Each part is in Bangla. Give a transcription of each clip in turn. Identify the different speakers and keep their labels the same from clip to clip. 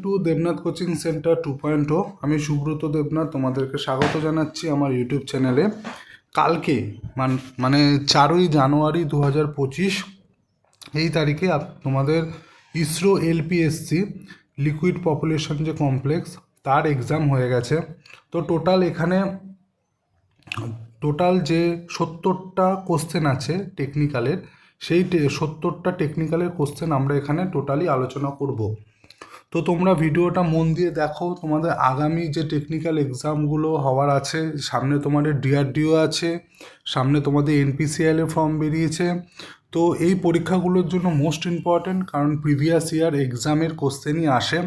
Speaker 1: Two Debnath coaching centre 2.0। আমি সুব্রত দেবনাথ তোমাদেরকে স্বাগত জানাচ্ছি আমার ইউটিউব চ্যানেলে। কালকে মানে 4ই জানুয়ারি 2025 এই তারিখে তোমাদের ইসরো এলপিএসসি লিকুইড পপুলেশন যে কমপ্লেক্স তার এক্সাম হয়ে গেছে। তো টোটাল যে 70টা কোশ্চেন আছে টেকনিক্যালের, সেই 70টা টেকনিক্যালের কোশ্চেন আমরা এখানে টোটালি আলোচনা করব। তো তোমরা ভিডিওটা মন দিয়ে দেখো। তোমাদের আগামী যে টেকনিক্যাল এক্সামগুলো হওয়ার আছে, সামনে তোমাদের ডিআরডিও আছে, সামনে তোমাদের এনপিসিআইএল ফর্ম বেরিয়েছে। তো এই পরীক্ষাগুলোর জন্য মোস্ট ইম্পর্ট্যান্ট, কারণ প্রিভিয়াস ইয়ার এক্সামের কোশ্চেনই আসে।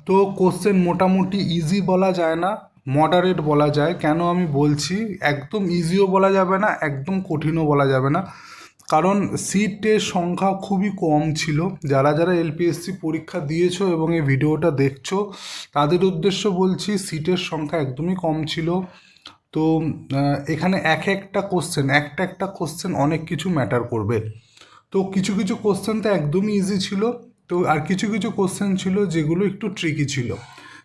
Speaker 1: তো কোশ্চেন মোটামুটি ইজি বলা যায় না, মডারেট বলা যায়। কেন আমি বলছি একদম ইজিও বলা যাবে না, একদম কঠিনও বলা যাবে না, কারণ সিটের সংখ্যা খুবই কম ছিল। যারা যারা এলপিএসসি পরীক্ষা দিয়েছো এবং এই ভিডিওটা দেখছো তাদের উদ্দেশ্য বলছি, সিটের সংখ্যা একদমই কম ছিল। তো এখানে একটা কোশ্চেন অনেক কিছু ম্যাটার করবে। তো কিছু কিছু কোশ্চেন তো একদমই ইজি ছিল, তো আর কিছু কিছু কোশ্চেন ছিল যেগুলো একটু ট্রিকি ছিল।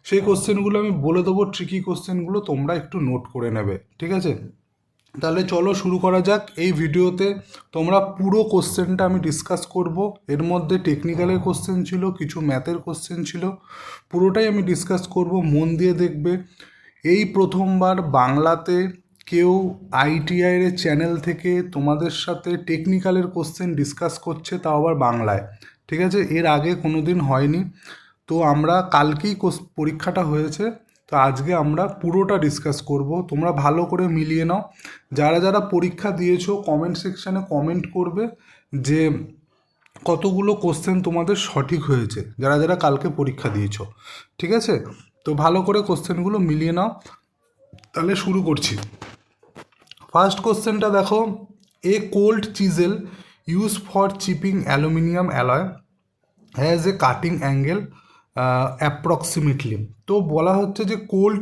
Speaker 1: সেই কোশ্চেনগুলো আমি বলে দেবো, ট্রিকি কোশ্চেনগুলো তোমরা একটু নোট করে নেবে, ঠিক আছে? তাহলে চলো শুরু করা যাক। এই ভিডিওতে তোমরা পুরো কোশ্চেনটা আমি ডিসকাস করব। এর মধ্যে টেকনিক্যালের কোশ্চেন ছিল, কিছু ম্যাথের কোশ্চেন ছিল, পুরোটাই আমি ডিসকাস করব। মন দিয়ে দেখবে। এই প্রথমবার বাংলাতে কেউ আইটিআইয়ের চ্যানেল থেকে তোমাদের সাথে টেকনিক্যালের কোশ্চেন ডিসকাস করছে, তাও আবার বাংলায়, ঠিক আছে? এর আগে কোনো দিন হয়নি। তো আমরা কালকেই পরীক্ষাটা হয়েছে, তো আজকে আমরা পুরোটা ডিসকাস করব। তোমরা ভালো করে মিলিয়ে নাও। যারা যারা পরীক্ষা দিয়েছো কমেন্ট সেকশানে কমেন্ট করবে যে কতগুলো কোশ্চেন তোমাদের সঠিক হয়েছে, যারা যারা কালকে পরীক্ষা দিয়েছো, ঠিক আছে? তো ভালো করে কোশ্চেনগুলো মিলিয়ে নাও। তাহলে শুরু করছি। ফার্স্ট কোশ্চেনটা দেখো, a cold chisel use for chipping aluminium alloy has a cutting angle approximately. তো বলা হচ্ছে যে কোল্ড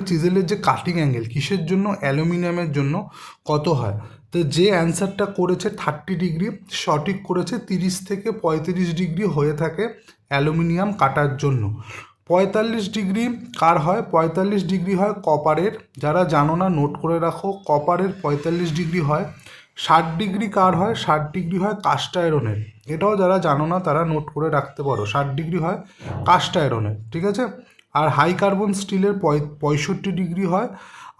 Speaker 1: চিজেলের যে কাটিং অ্যাঙ্গেল কিসের জন্য, অ্যালুমিনিয়ামের জন্য, কত হয়? তো যে অ্যান্সারটা করেছে 30 ডিগ্রি, সঠিক করেছে 30 থেকে 35 ডিগ্রি হয়ে থাকে অ্যালুমিনিয়াম কাটার জন্য। 45 ডিগ্রি কার হয়? 45 ডিগ্রি হয় কপারের। যারা জানো না নোট করে রাখো, কপারের 45 ডিগ্রি হয়। 60 ডিগ্রি কার হয়? 60 ডিগ্রি হয় কাস্ট আয়রনের। এটাও যারা জানো না তারা নোট করে রাখতে পারো, 60 ডিগ্রি হয় কাস্ট আয়রনের, ঠিক আছে? আর হাই কার্বন স্টিলের 65 ডিগ্রি হয়,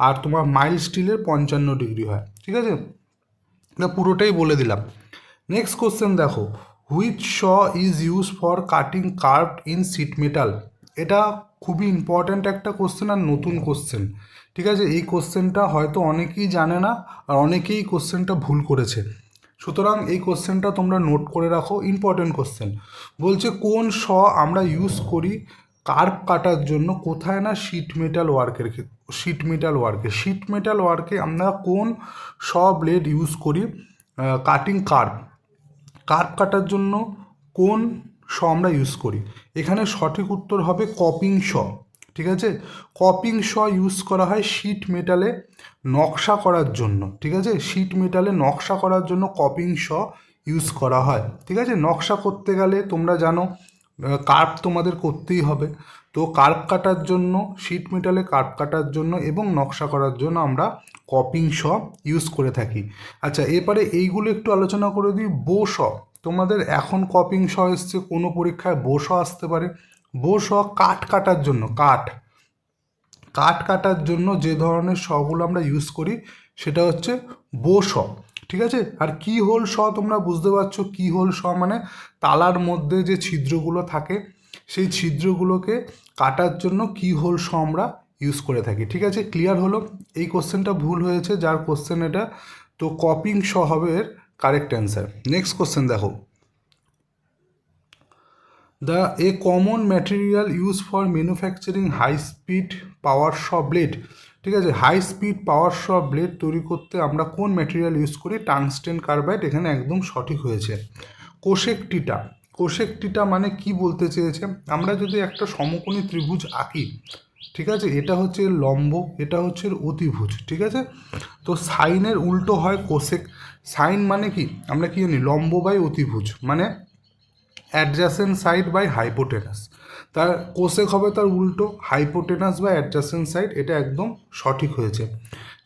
Speaker 1: আর তোমার মাইল্ড স্টিলের 55 ডিগ্রি হয়, ঠিক আছে? এটা পুরোটাই বলে দিলাম। নেক্সট কোশ্চেন দেখো, which saw is use for cutting curved in sheet metal. এটা খুবই ইম্পর্ট্যান্ট একটা কোশ্চেন আর নতুন কোশ্চেন, ঠিক আছে? এই কোশ্চেনটা হয়তো অনেকেই জানে না, আর অনেকেই কোশ্চেনটা ভুল করেছে। সুতরাং এই কোশ্চেনটা তোমরা নোট করে রাখো, ইম্পর্ট্যান্ট কোশ্চেন। বলছে কোন শ আমরা ইউজ করি কার্ভ কাটার জন্য, কোথায় না শিট মেটাল ওয়ার্কে আমরা কোন শ ব্লেড ইউজ করি কাটিং কার্ভ কাটার জন্য, কোন শ আমরা ইউজ করি? এখানে সঠিক উত্তর হবে কপিং শ, ঠিক আছে? কপিং শ ইউজ করা হয় শিট মেটালে নকশা করার জন্য, ঠিক আছে? শিট মেটালে নকশা করার জন্য কপিং শ ইউজ করা হয়, ঠিক আছে? নকশা করতে গেলে তোমরা জানো কার্ভ তোমাদের করতেই হবে। তো কার্ভ কাটার জন্য, শিট মেটালে কার্ভ কাটার জন্য এবং নকশা করার জন্য আমরা কপিং শ ইউজ করে থাকি। আচ্ছা, এরপরে এইগুলো একটু আলোচনা করে দিই। বো শ, তোমাদের এখন কপিং শ এসছে, কোনো পরীক্ষায় বো শ আসতে পারে। বো শ কাঠ কাটার জন্য, কাঠ কাটার জন্য যে ধরনের শগুলো আমরা ইউজ করি সেটা হচ্ছে বো শ, ঠিক আছে? আর কি হোল শ তোমরা বুঝতে পারছো, কি হোল শ মানে তালার মধ্যে যে ছিদ্রগুলো থাকে সেই ছিদ্রগুলোকে কাটার জন্য কি হোল শ আমরা ইউজ করে থাকি, ঠিক আছে? ক্লিয়ার হলো? এই কোশ্চেনটা ভুল হয়েছে যার কোশ্চেন এটা, তো কপিং শ হবে এর কারেক্ট অ্যান্সার। নেক্সট কোশ্চেন দেখো, a common material use for manufacturing high speed power saw blade, ঠিক আছে? High speed power saw blade তৈরি করতে আমরা কোন ম্যাটেরিয়াল ইউজ করি? Tungsten carbide. এখানে একদম সঠিক হয়েছে। কোশেকটিটা মানে কি বলতে চেয়েছে? আমরা যদি একটা সমকোণী ত্রিভুজ আঁকি, ঠিক আছে, এটা হচ্ছে লম্ব, এটা হচ্ছে অতিভুজ, ঠিক আছে? তো সাইনের উল্টো হয় কোসেক। সাইন মানে কি আমরা কি জানি? লম্ব বাই অতিভুজ, মানে অ্যাডজাসেন্ট সাইড বাই হাইপোটেনাস। তার কোসেক হবে তার উল্টো, হাইপোটেনাস বা অ্যাডজাসেন্ট সাইড, এটা একদম সঠিক হয়েছে।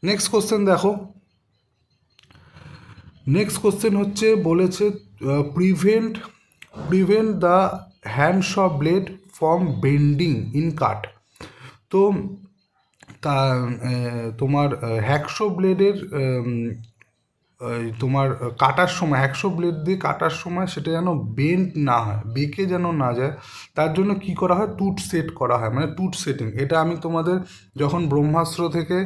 Speaker 1: নেক্সট কোশ্চেন দেখো, নেক্সট কোশ্চেন হচ্ছে বলেছে prevent prevent the hands of blade from bending in cut. তো তা তোমার হ্যাকশো ব্লেডের তোমার কাটার সময়, হ্যাকশো ব্লেড দিয়ে কাটার সময় সেটা যেন বেন্ড না হয়, বেঁকে যেন না যায়, তার জন্য কি করা হয়, টুথ সেট করা হয়, মানে টুথ সেটিং। এটা আমি তোমাদের যখন ব্রহ্মাস্ত্র থেকে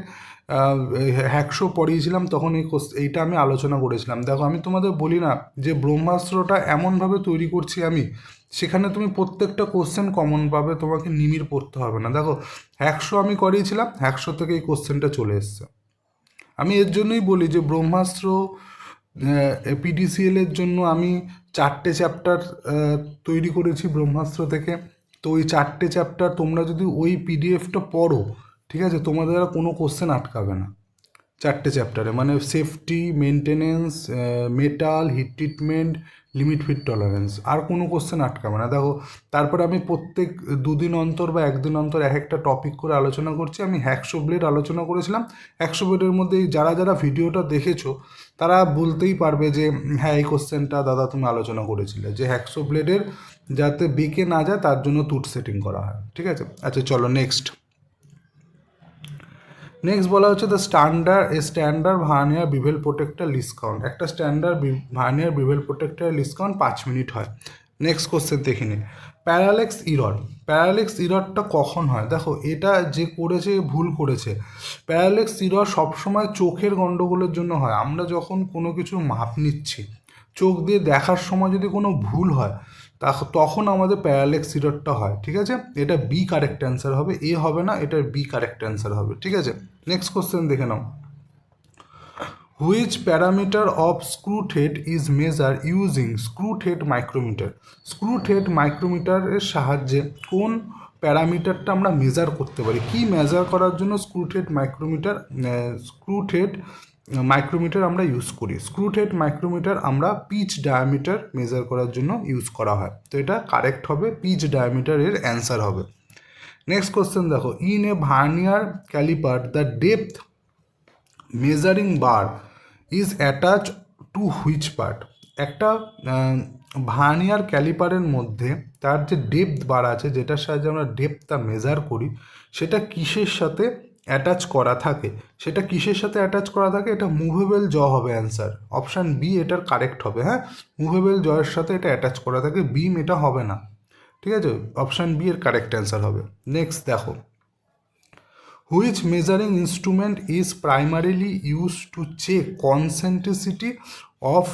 Speaker 1: হ্যাকশো পড়িয়েছিলাম তখন এইটা আমি আলোচনা করেছিলাম। দেখো আমি তোমাদের বলি না যে ব্রহ্মাস্ত্রটা এমনভাবে তৈরি করছি আমি, সেখানে তুমি প্রত্যেকটা কোশ্চেন কমন পাবে, তোমাকে নিমির পড়তে হবে না। দেখো হ্যাকশো আমি করিয়েছিলাম, হ্যাকশো থেকে এই কোশ্চেনটা চলে এসছে। আমি এর জন্যই বলি যে ব্রহ্মাস্ত্র পিডিসিএলের জন্য আমি 4টে চ্যাপ্টার তৈরি করেছি ব্রহ্মাস্ত্র থেকে। তো ওই 4টে চ্যাপ্টার তোমরা যদি ওই পিডিএফটা পড়ো, ঠিক আছে, তোমাদের আর কোনো কোশ্চেন আটকাবে না 4টে চ্যাপ্টারে, মানে safety, maintenance, metal, heat treatment, limit fit tolerance, আর কোনো কোশ্চেন আটকাবে না। দেখো তারপরে আমি প্রত্যেক দুদিন অন্তর বা একদিন অন্তর এক একটা টপিক করে আলোচনা করছি। আমি হ্যাকশো ব্লেড আলোচনা করেছিলাম, হ্যাকশো ব্লেডের মধ্যে যারা যারা ভিডিওটা দেখেছো তারা বলতেই পারবে যে হ্যাঁ এই কোশ্চেনটা দাদা তুমি আলোচনা করেছিলে, যে হ্যাকশো ব্লেডের যাতে বেঁকে না যায় তার জন্য টুথ সেটিং করা হয়। ঠিক আছে, আচ্ছা চলো নেক্সট। নেক্সট বলা হচ্ছে the standard vernier bevel protractor least count. একটা standard vernier bevel protractor least count 5 minute হয়। নেক্সট কোশ্চেন দেখে নিন, প্যারালেক্স ইরর। প্যারালেক্স ইররটা কখন হয়? দেখো এটা যে করেছে ভুল করেছে। প্যারালেক্স ইরর সবসময় চোখের গণ্ডগোলের জন্য হয়। আমরা যখন কোনো কিছু মাপ নিচ্ছি, চোখ দিয়ে দেখার সময় যদি কোনো ভুল হয় তখন আমাদের প্যারালেক্স ইররটা হয়। ঠিক আছে, এটা বি কারেক্ট অ্যান্সার হবে, এ হবে না, এটার বি কারেক্ট অ্যান্সার হবে। ঠিক আছে, নেক্সট কোশ্চেন দেখে নাও, which parameter of screw thread is measure using screw thread micrometer. Screw thread মাইক্রোমিটারের সাহায্যে কোন প্যারামিটারটা আমরা মেজার করতে পারি? কি মেজার করার জন্য স্ক্রু থ্রেড মাইক্রোমিটার আমরা ইউজ করি? স্ক্রু থ্রেড মাইক্রোমিটার আমরা পিচ ডায়ামিটার মেজার করার জন্য ইউজ করা হয়। তো এটা কারেক্ট হবে, পিচ ডায়ামিটারের অ্যান্সার হবে। নেক্সট কোশ্চেন দেখো, in a vernier caliper the depth measuring bar is attach to which part. একটা ভার্নিয়ার ক্যালিপারের মধ্যে তার যে ডেপথ বার আছে, যেটার সাহায্যে আমরা ডেপথটা মেজার করি, সেটা কিসের সাথে অ্যাটাচ করা থাকে? সেটা কিসের সাথে অ্যাটাচ করা থাকে? এটা মুভেবল জ হবে অ্যান্সার, অপশান বি এটার কারেক্ট হবে। হ্যাঁ, মুভেবল জয়ের সাথে এটা অ্যাটাচ করা থাকে, বিম এটা হবে না। ঠিক আছে, অপশান বি এর কারেক্ট অ্যান্সার হবে। নেক্সট দেখো, which measuring instrument is primarily use to check concentricity of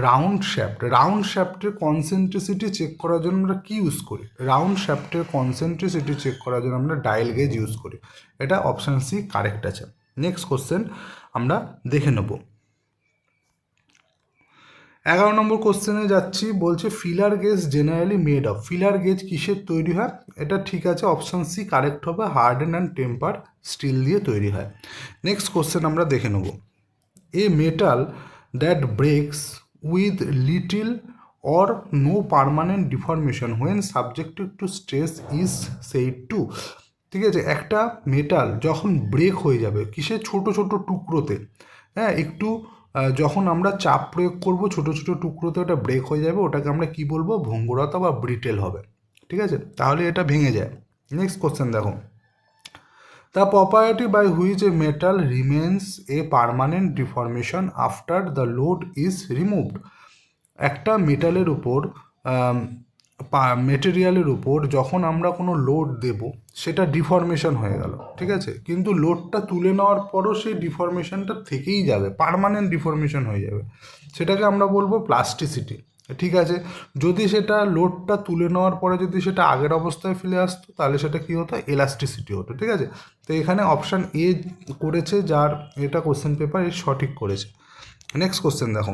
Speaker 1: round shaft. Round শ্যাফটের কনসেন্ট্রিসিটি চেক করার জন্য আমরা কী ইউজ করি? রাউন্ড শ্যাফটের কনসেন্ট্রিসিটি চেক করার জন্য আমরা ডায়াল গেজ ইউজ করি। এটা অপশান সি কারেক্ট আছে। নেক্সট কোশ্চেন আমরা দেখে নেব। 11 নম্বর কোশ্চেনে যাচ্ছি, বলছে feeler gauge generally made of. Feeler gauge কিসের তৈরি হয়? এটা ঠিক আছে, অপশান সি কারেক্ট হবে, হার্ডেন অ্যান্ড টেম্পার স্টিল দিয়ে তৈরি হয়। নেক্সট কোশ্চেন আমরা দেখে নেব, a metal that breaks with little or no permanent deformation when subjected to stress is said to. ঠিক আছে, একটা মেটাল যখন ব্রেক হয়ে যাবে কিসে? ছোট ছোট টুকরোতে, হ্যাঁ একটু যখন আমরা চাপ প্রয়োগ করব ছোট ছোট টুকরোতে ওটা ব্রেক হয়ে যাবে, ওটাকে আমরা কি বলবো? ভঙ্গুরতা বা ব্রিটেল হবে। ঠিক আছে, তাহলে এটা ভেঙে যায়। নেক্সট কোশ্চেন দেখো, the property by which a metal remains a permanent deformation after the load is removed. একটা মেটালের উপর মেটেরিয়ালের উপর যখন আমরা কোনো লোড দেব সেটা ডিফরমেশন হয়ে গেল, ঠিক আছে, কিন্তু লোডটা তুলে নেওয়ার পরও সেই ডিফরমেশনটা থেকেই যাবে, পার্মানেন্ট ডিফরমেশন হয়ে যাবে, সেটাকে আমরা বলবো প্লাস্টিসিটি। ঠিক আছে, যদি সেটা লোডটা তুলে নেওয়ার পরে যদি সেটা আগের অবস্থায় ফিরে আসতো তাহলে সেটা কী হতো? এলাস্টিসিটি হতো। ঠিক আছে, তো এখানে অপশান এ করেছে, যার এটা কোশ্চেন পেপার এ সঠিক করেছে। নেক্সট কোশ্চেন দেখো,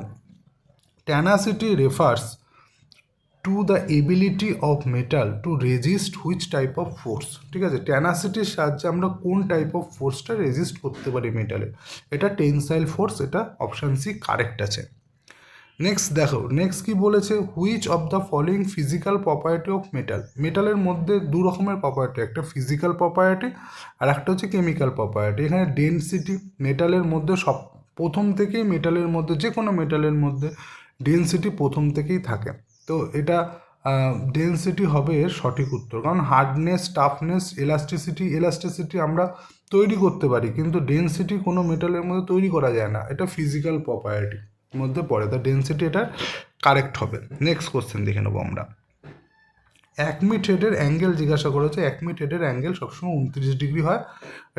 Speaker 1: tenacity refers to the ability of metal two resist which type of force. ঠিক আছে, টেনাসিটির সাহায্যে আমরা কোন টাইপ অফ ফোর্সটা রেজিস্ট করতে পারি মেটালে? এটা টেনসাইল ফোর্স, এটা অপশান সি কারেক্ট আছে। নেক্সট দেখো, নেক্সট কি বলেছে, which of the following physical property of metal. মেটালের মধ্যে দু রকমের প্রপার্টি, একটা ফিজিক্যাল প্রপার্টি আর একটা হচ্ছে কেমিক্যাল প্রপার্টি। এখানে ডেনসিটি মেটালের মধ্যে সব প্রথম থেকেই, মেটালের মধ্যে যে কোনো মেটালের মধ্যে ডেনসিটি প্রথম থেকেই থাকে। তো এটা ডেনসিটি হবে এর সঠিক উত্তর, কারণ হার্ডনেস, টাফনেস, এলাস্টিসিটি আমরা তৈরি করতে পারি, কিন্তু ডেনসিটি কোনো মেটালের মধ্যে তৈরি করা যায় না, এটা ফিজিক্যাল প্রপার্টি মধ্যে পড়ে। তো ডেনসিটি এটা কারেক্ট হবে। নেক্সট কোশ্চেন দেখে নেবো আমরা। একমি থ্রেডের অ্যাঙ্গেল জিজ্ঞাসা করেছে, একমি থ্রেডের অ্যাঙ্গেল সবসময় 29 ডিগ্রি হয়,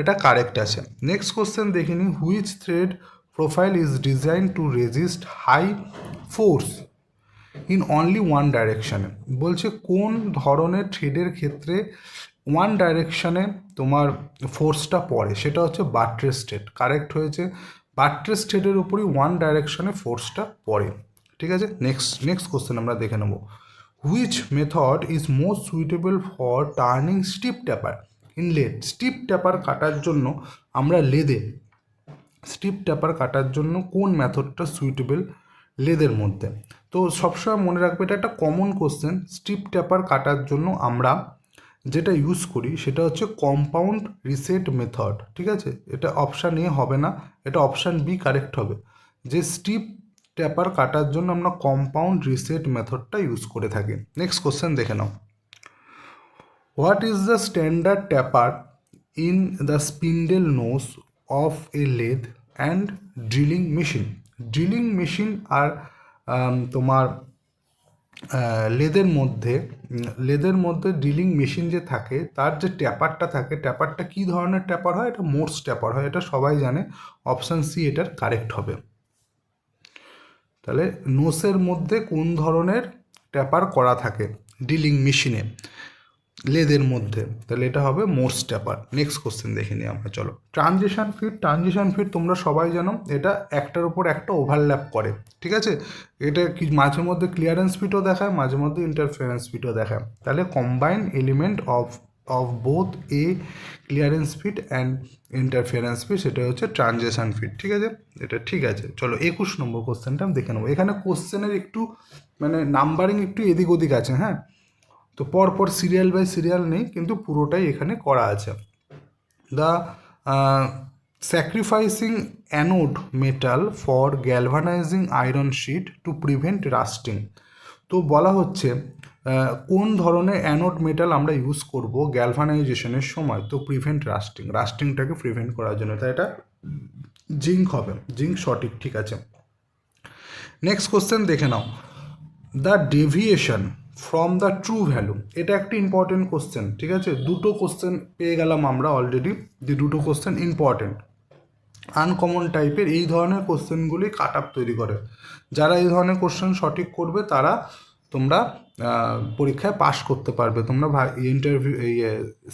Speaker 1: এটা কারেক্ট আছে। নেক্সট কোশ্চেন দেখে নিই, which thread profile is design to resist high force in only one ডাইরেকশানে। বলছে কোন ধরনের থ্রেডের ক্ষেত্রে ওয়ান ডাইরেকশানে তোমার ফোর্সটা পড়ে, সেটা হচ্ছে বাট্রেস থ্রেড। কারেক্ট হয়েছে, বাট্রেস থ্রেডের উপরই ওয়ান ডাইরেকশানে ফোর্সটা পড়ে। ঠিক আছে, নেক্সট কোশ্চেন আমরা দেখে নেব। Which method is most suitable for turning steep taper in lathe. Steep taper কাটার জন্য আমরা লেদে, স্টিপ ট্যাপার কাটার জন্য কোন মেথডটা সুইটেবল লেদের মধ্যে। তো সবসময় মনে রাখবে, এটা একটা কমন কোশ্চেন। স্টিপ ট্যাপার কাটার জন্য আমরা যেটা ইউজ করি সেটা হচ্ছে কম্পাউন্ড রিসেট মেথড। ঠিক আছে, এটা অপশান এ হবে না, এটা অপশান বি কারেক্ট হবে, যে স্টিপ ট্যাপার কাটার জন্য আমরা কম্পাউন্ড রিসেট মেথডটা ইউজ করে থাকি। নেক্সট কোশ্চেন দেখে নাও। What is the standard taper in the spindle nose of a lathe and drilling machine. Drilling machine আর তোমার লেদের মধ্যে ড্রিলিং মেশিন যে থাকে, তার যে ট্যাপারটা থাকে, ট্যাপারটা কী ধরনের ট্যাপার হয়, এটা মোর্স ট্যাপার হয়, এটা সবাই জানে। অপশান সি এটার কারেক্ট হবে। তাহলে নোসের মধ্যে কোন ধরনের ট্যাপার করা থাকে ড্রিলিং মেশিনে, লেদের মধ্যে, তাহলে এটা হবে মোর্স ট্যাপার। নেক্সট কোশ্চেন দেখে নিই আমরা, চলো। ট্রানজিশন ফিট তোমরা সবাই জানো, এটা একটার উপর একটা ওভারল্যাপ করে। ঠিক আছে, এটা কি মাঝে মধ্যে ক্লিয়ারেন্স ফিটও দেখায়, মাঝে মধ্যে ইন্টারফারেন্স ফিটও দেখায়। তাহলে combine element of both a clearance fit and interference fit, সেটা হচ্ছে ট্রানজিশন ফিট। ঠিক আছে, এটা ঠিক আছে। চলো 21 নম্বর কোশ্চেনটা আমি দেখে নেবো। এখানে কোশ্চেনের একটু মানে নাম্বারিং একটু এদিক ওদিক আছে, হ্যাঁ, তো পরপর সিরিয়াল বাই সিরিয়াল নেই, কিন্তু পুরোটাই এখানে করা আছে। The sacrificing anode metal for galvanizing iron sheet to prevent rusting. তো বলা হচ্ছে কোন ধরনের অ্যানোড মেটাল আমরা ইউজ করব গ্যালভানাইজেশনের সময়, তো প্রিভেন্ট রাস্টিংটাকে প্রিভেন্ট করার জন্য, তাই এটা জিঙ্ক হবে, জিঙ্ক সঠিক। ঠিক আছে, নেক্সট কোশ্চেন দেখে নাও। The deviation from the true value, এটা একটা ইম্পর্টেন্ট কোশ্চেন। ঠিক আছে, দুটো কোশ্চেন পেয়ে গেলাম আমরা অলরেডি, যে দুটো কোশ্চেন ইম্পর্টেন্ট আনকমন টাইপের। এই ধরনের কোশ্চেনগুলি কাট আপ তৈরি করে। যারা এই ধরনের কোশ্চেন সঠিক করবে তারা তোমরা পরীক্ষায় পাশ করতে পারবে, তোমরা ইন্টারভিউ এই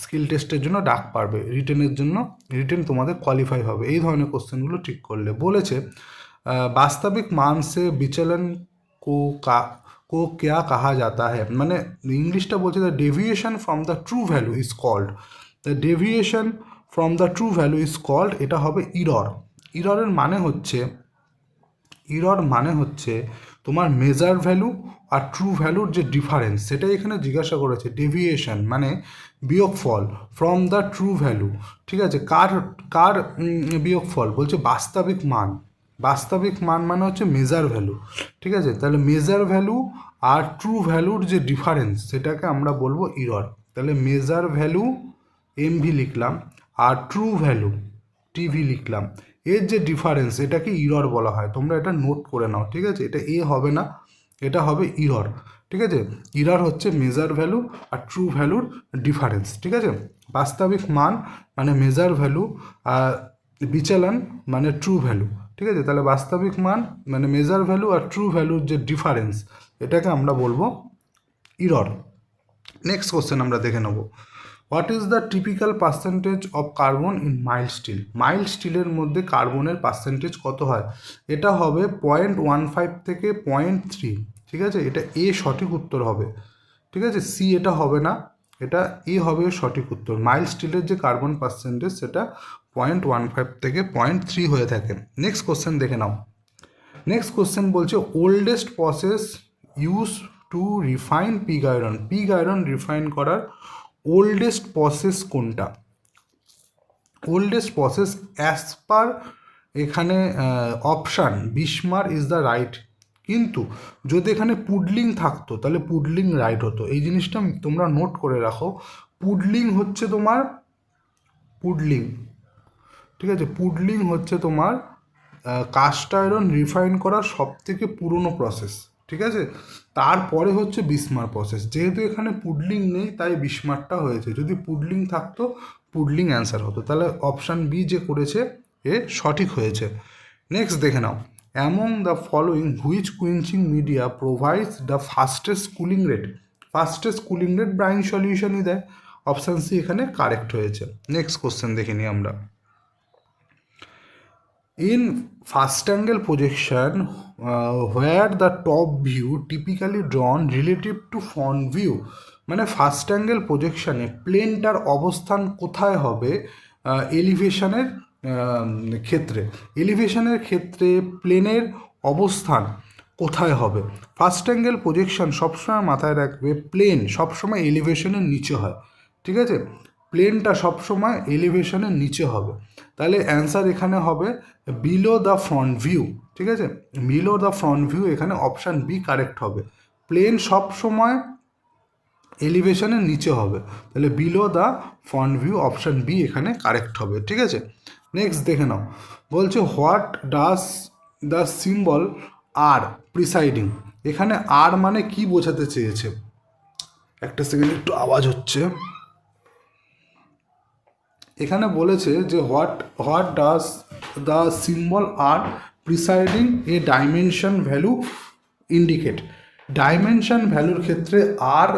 Speaker 1: স্কিল টেস্টের জন্য ডাক পারবে, রিটেনের জন্য রিটেন তোমাদের কোয়ালিফাই হবে এই ধরনের কোশ্চেনগুলো ঠিক করলে। বলেছে বাস্তবিক মান সে বিচलन को क्या कहा जाता है, মানে ইংলিশটা বলছে the deviation from the true value is called, the deviation from the true value is called, এটা হবে ইরর। ইররের মানে হচ্ছে তোমার মেজার ভ্যালু আর ট্রু ভ্যালুর যে ডিফারেন্স, সেটাই এখানে জিজ্ঞাসা করেছে। ডেভিয়েশন মানে বিয়োগফল, ফ্রম দ্য ট্রু ভ্যালু। ঠিক আছে, কার বিয়োগফল, বলছে বাস্তবিক মান। বাস্তবিক মান মানে হচ্ছে মেজার ভ্যালু। ঠিক আছে, তাহলে মেজার ভ্যালু আর ট্রু ভ্যালুর যে ডিফারেন্স, সেটাকে আমরা বলবো ইরর। তাহলে মেজার ভ্যালু এমভি লিখলাম আর ট্রু ভ্যালু টিভি লিখলাম, এর যে ডিফারেন্স এটাকে ইরর বলা হয়। তোমরা এটা নোট করে নাও। ঠিক আছে, এটা এ হবে না, এটা হবে ইরর। ঠিক আছে, ইরর হচ্ছে মেজার ভ্যালু আর ট্রু ভ্যালুর ডিফারেন্স। ঠিক আছে, বাস্তবিক মান মানে মেজার ভ্যালু আর বিচलन মানে ট্রু ভ্যালু। ঠিক আছে, তাহলে বাস্তবিক মান মানে মেজার ভ্যালু আর ট্রু ভ্যালুর যে ডিফারেন্স, এটাকে আমরা বলবো ইরর। নেক্সট কোশ্চেন আমরা দেখে নেব। What is the typical percentage of carbon in mild still. Mild স্টিলের মধ্যে কার্বনের পার্সেন্টেজ কত হয়, এটা হবে 0.15 থেকে 0.3। ঠিক আছে, এটা এ সঠিক উত্তর হবে। ঠিক আছে, সি এটা হবে না, এটা এ হবে সঠিক উত্তর। মাইল্ড স্টিলের যে কার্বন পার্সেন্টেজ সেটা 0.15 থেকে 0.3 হয়ে থাকে। নেক্সট কোশ্চেন দেখে নাও। নেক্সট কোশ্চেন বলছে oldest process use to refine pig iron, pig iron refine করার ওল্ডেস্ট প্রসেস কোনটা? ওল্ডেস্ট প্রসেস অ্যাজ পার এখানে অপশান বিসমার ইজ দ্য রাইট, কিন্তু যদি এখানে পুডলিং থাকতো তাহলে পুডলিং রাইট হতো। এই জিনিসটা তোমরা নোট করে রাখো। পুডলিং হচ্ছে তোমার পুডলিং, ঠিক আছে, পুডলিং হচ্ছে তোমার কাস্ট আয়রন রিফাইন করার সব থেকে পুরনো প্রসেস, ঠিক আছে। তারপরে হচ্ছে বিসমার প্রসেস। যেহেতু এখানে পুডলিং নেই তাই বিসমারটা হয়েছে, যদি পুডলিং থাকতো পুডলিং অ্যান্সার হতো। তাহলে অপশান বি যে করেছে এ সঠিক হয়েছে। নেক্সট দেখে নাও, among the following which quenching media provides the fastest cooling rate, fastest cooling rate brine সলিউশনই দেয়। অপশান সি এখানে কারেক্ট হয়েছে। নেক্সট কোশ্চেন দেখে নিই আমরা। In first angle projection, where the top view typically drawn relative to front view, মানে ফার্স্ট অ্যাঙ্গেল প্রজেকশানে প্লেনটার অবস্থান কোথায় হবে এলিভেশনের ক্ষেত্রে, এলিভেশনের ক্ষেত্রে প্লেনের অবস্থান কোথায় হবে? ফার্স্ট অ্যাঙ্গেল প্রজেকশন সবসময় মাথায় রাখবে প্লেন সবসময় এলিভেশনের নিচে হয়, ঠিক আছে, প্লেনটা সবসময় এলিভেশনের নিচে হবে। তাহলে অ্যান্সার এখানে হবে বিলো দ্য ফ্রন্ট ভিউ, ঠিক আছে, বিলো দ্য ফ্রন্ট ভিউ এখানে অপশান বি কারেক্ট হবে। প্লেন সবসময় এলিভেশনের নিচে হবে, তাহলে below the front view option B এখানে কারেক্ট হবে, ঠিক আছে। নেক্সট দেখে নাও, বলছে what does the symbol R preceding, এখানে আর মানে কি বোঝাতে চেয়েছে? একটা সেকেন্ড, একটু আওয়াজ হচ্ছে। এখানে বলেছে যে what does the symbol R preceding a dimension value indicate, dimension ভ্যালুর ক্ষেত্রে আর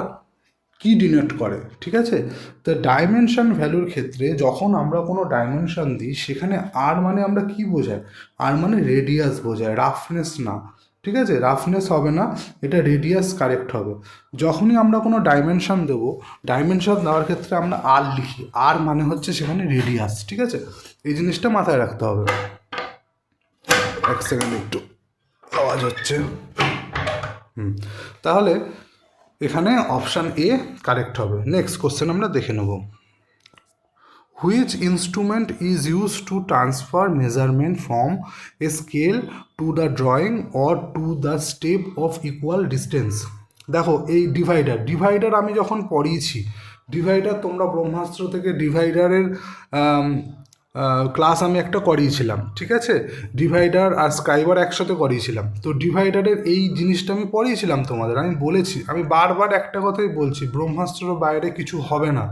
Speaker 1: কি ডিনোট করে, ঠিক আছে। তো ডাইমেনশন ভ্যালুর ক্ষেত্রে যখন আমরা কোনো ডাইমেনশন দিই সেখানে আর মানে আমরা কি বোঝাই? আর মানে রেডিয়াস বোঝায়, রাফনেস না, ঠিক আছে, রাফনেস হবে না, এটা রেডিয়াস কারেক্ট হবে। যখনই আমরা কোনো ডাইমেনশন দেবো, ডাইমেনশন দেওয়ার ক্ষেত্রে আমরা আর লিখি, আর মানে হচ্ছে সেখানে রেডিয়াস, ঠিক আছে, এই জিনিসটা মাথায় রাখতে হবে। এক সেকেন্ড, একটু আওয়াজ হচ্ছে। তাহলে এখানে অপশান এ কারেক্ট হবে। নেক্সট কোশ্চেন আমরা দেখে নেব, which instrument is use to transfer measurement from a scale to the drawing or to the step of equal distance. দেখো এই ডিভাইডার আমি যখন পড়িয়েছি, ডিভাইডার তোমরা ব্রহ্মাস্ত্র থেকে ডিভাইডারের ক্লাস আমি একটা করিয়েছিলাম, ঠিক আছে, ডিভাইডার আর স্ক্রাইবার একসাথে করিয়েছিলাম। তো ডিভাইডারের এই জিনিসটা আমি পড়িয়েছিলাম তোমাদের, আমি বলেছি, আমি বারবার একটা কথাই বলছি, ব্রহ্মাস্ত্রের বাইরে কিছু হবে না।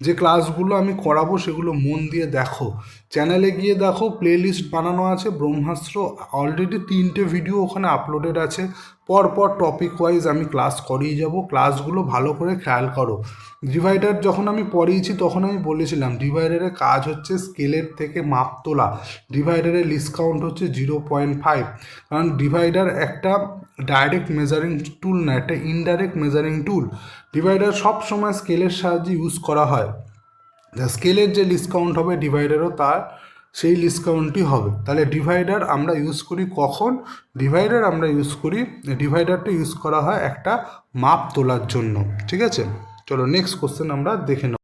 Speaker 1: যে ক্লাসগুলো আমি করাবো সেগুলো মন দিয়ে দেখো, চ্যানেলে গিয়ে দেখো প্লে লিস্ট বানানো আছে ব্রহ্মাস্ত্র, অলরেডি 3টে ভিডিও ওখানে আপলোডেড আছে, পরপর টপিক ওয়াইজ আমি ক্লাস করিয়ে যাব, ক্লাসগুলো ভালো করে খেয়াল করো। ডিভাইডার যখন আমি পড়িয়েছি তখন আমি বলেছিলাম ডিভাইডারের কাজ হচ্ছে স্কেলের থেকে মাপ তোলা, ডিভাইডারের লিস্ট কাউন্ট হচ্ছে 0.5, কারণ ডিভাইডার একটা ডাইরেক্ট মেজারিং টুল না, একটা ইনডাইরেক্ট মেজারিং টুল। ডিভাইডার সব সময় স্কেলের সাহায্যে ইউজ করা হয়, স্কেলের যে লিস্ট কাউন্ট হবে ডিভাইডারও তার সেই লিস্ট কাউন্টই হবে। তাহলে ডিভাইডার আমরা ইউজ করি কখন? ডিভাইডারটা ইউজ করা হয় একটা মাপ তোলার জন্য, ঠিক আছে। চলো নেক্সট কোশ্চেন আমরা দেখে নেব।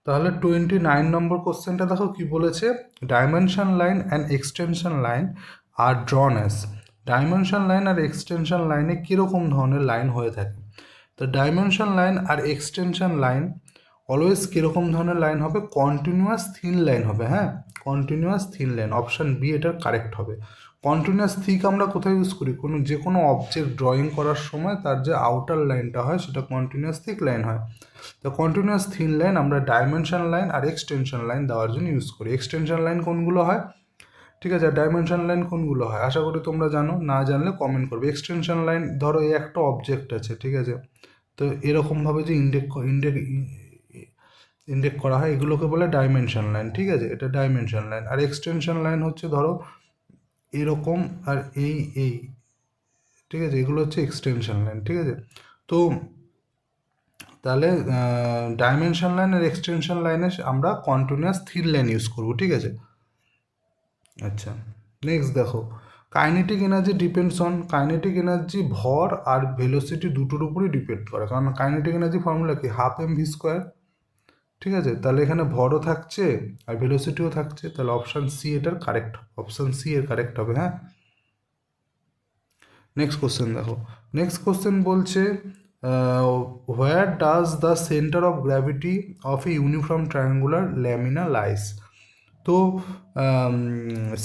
Speaker 1: তাহলে 29 নম্বর কোশ্চেনটা দেখো কি বলেছে, dimension line and extension line are drawn as, dimension line আর এক্সটেনশন লাইনে কীরকম ধরনের লাইন হয়ে থাকে? তো ডাইমেনশন লাইন আর এক্সটেনশন লাইন অলওয়েজ কীরকম ধরনের লাইন হবে? কন্টিনিউয়াস থিন লাইন হবে, হ্যাঁ, continuous thin line, option B এটার কারেক্ট হবে। কন্টিনিউয়াস থিক আমরা কোথায় ইউজ করি? যে কোনো অবজেক্ট ড্রয়িং করার সময় তার যে আউটার লাইনটা হয় সেটা কন্টিনিউয়াস থিক লাইন হয়। তো কন্টিনিউয়াস থিন লাইন আমরা ডাইমেনশন লাইন আর এক্সটেনশন লাইন দেওয়ার জন্য ইউজ করি। এক্সটেনশন লাইন কোনগুলো হয়, ঠিক আছে, ডাইমেনশন লাইন কোনগুলো হয় আশা করি তোমরা জানো, না জানলে কমেন্ট করবে। এক্সটেনশন লাইন ধরো এই একটা অবজেক্ট আছে, ঠিক আছে, তো এরকমভাবে যে ইন্ডেক্ট করা হয় এগুলোকে বলে ডাইমেনশন লাইন, ঠিক আছে, এটা ডাইমেনশন লাইন। আর এক্সটেনশন লাইন হচ্ছে ধরো এরকম আর এই, ঠিক আছে, এগুলো হচ্ছে এক্সটেনশন লাইন, ঠিক আছে। তো তাহলে ডাইমেনশন লাইন আর এক্সটেনশন লাইনে আমরা কন্টিনিউয়াস থিন লাইন ইউজ করবো, ঠিক আছে। আচ্ছা নেক্সট দেখো, kinetic energy depends on, kinetic energy ভর আর ভেলোসিটি দুটোর উপরই ডিপেন্ড করে, কারণ কাইনেটিক এনার্জি ফর্মুলা কি হাফ এম ভি স্কোয়ার, ঠিক আছে? তাহলে এখানে ভরও থাকছে আর ভেলোসিটিও থাকছে, তাহলে অপশান সি এটার কারেক্ট, অপশান সি এর কারেক্ট হবে। হ্যাঁ, নেক্সট কোশ্চেন দেখো। নেক্সট কোশ্চেন বলছে where does the centre of gravity of a uniform triangular lamina lies. তো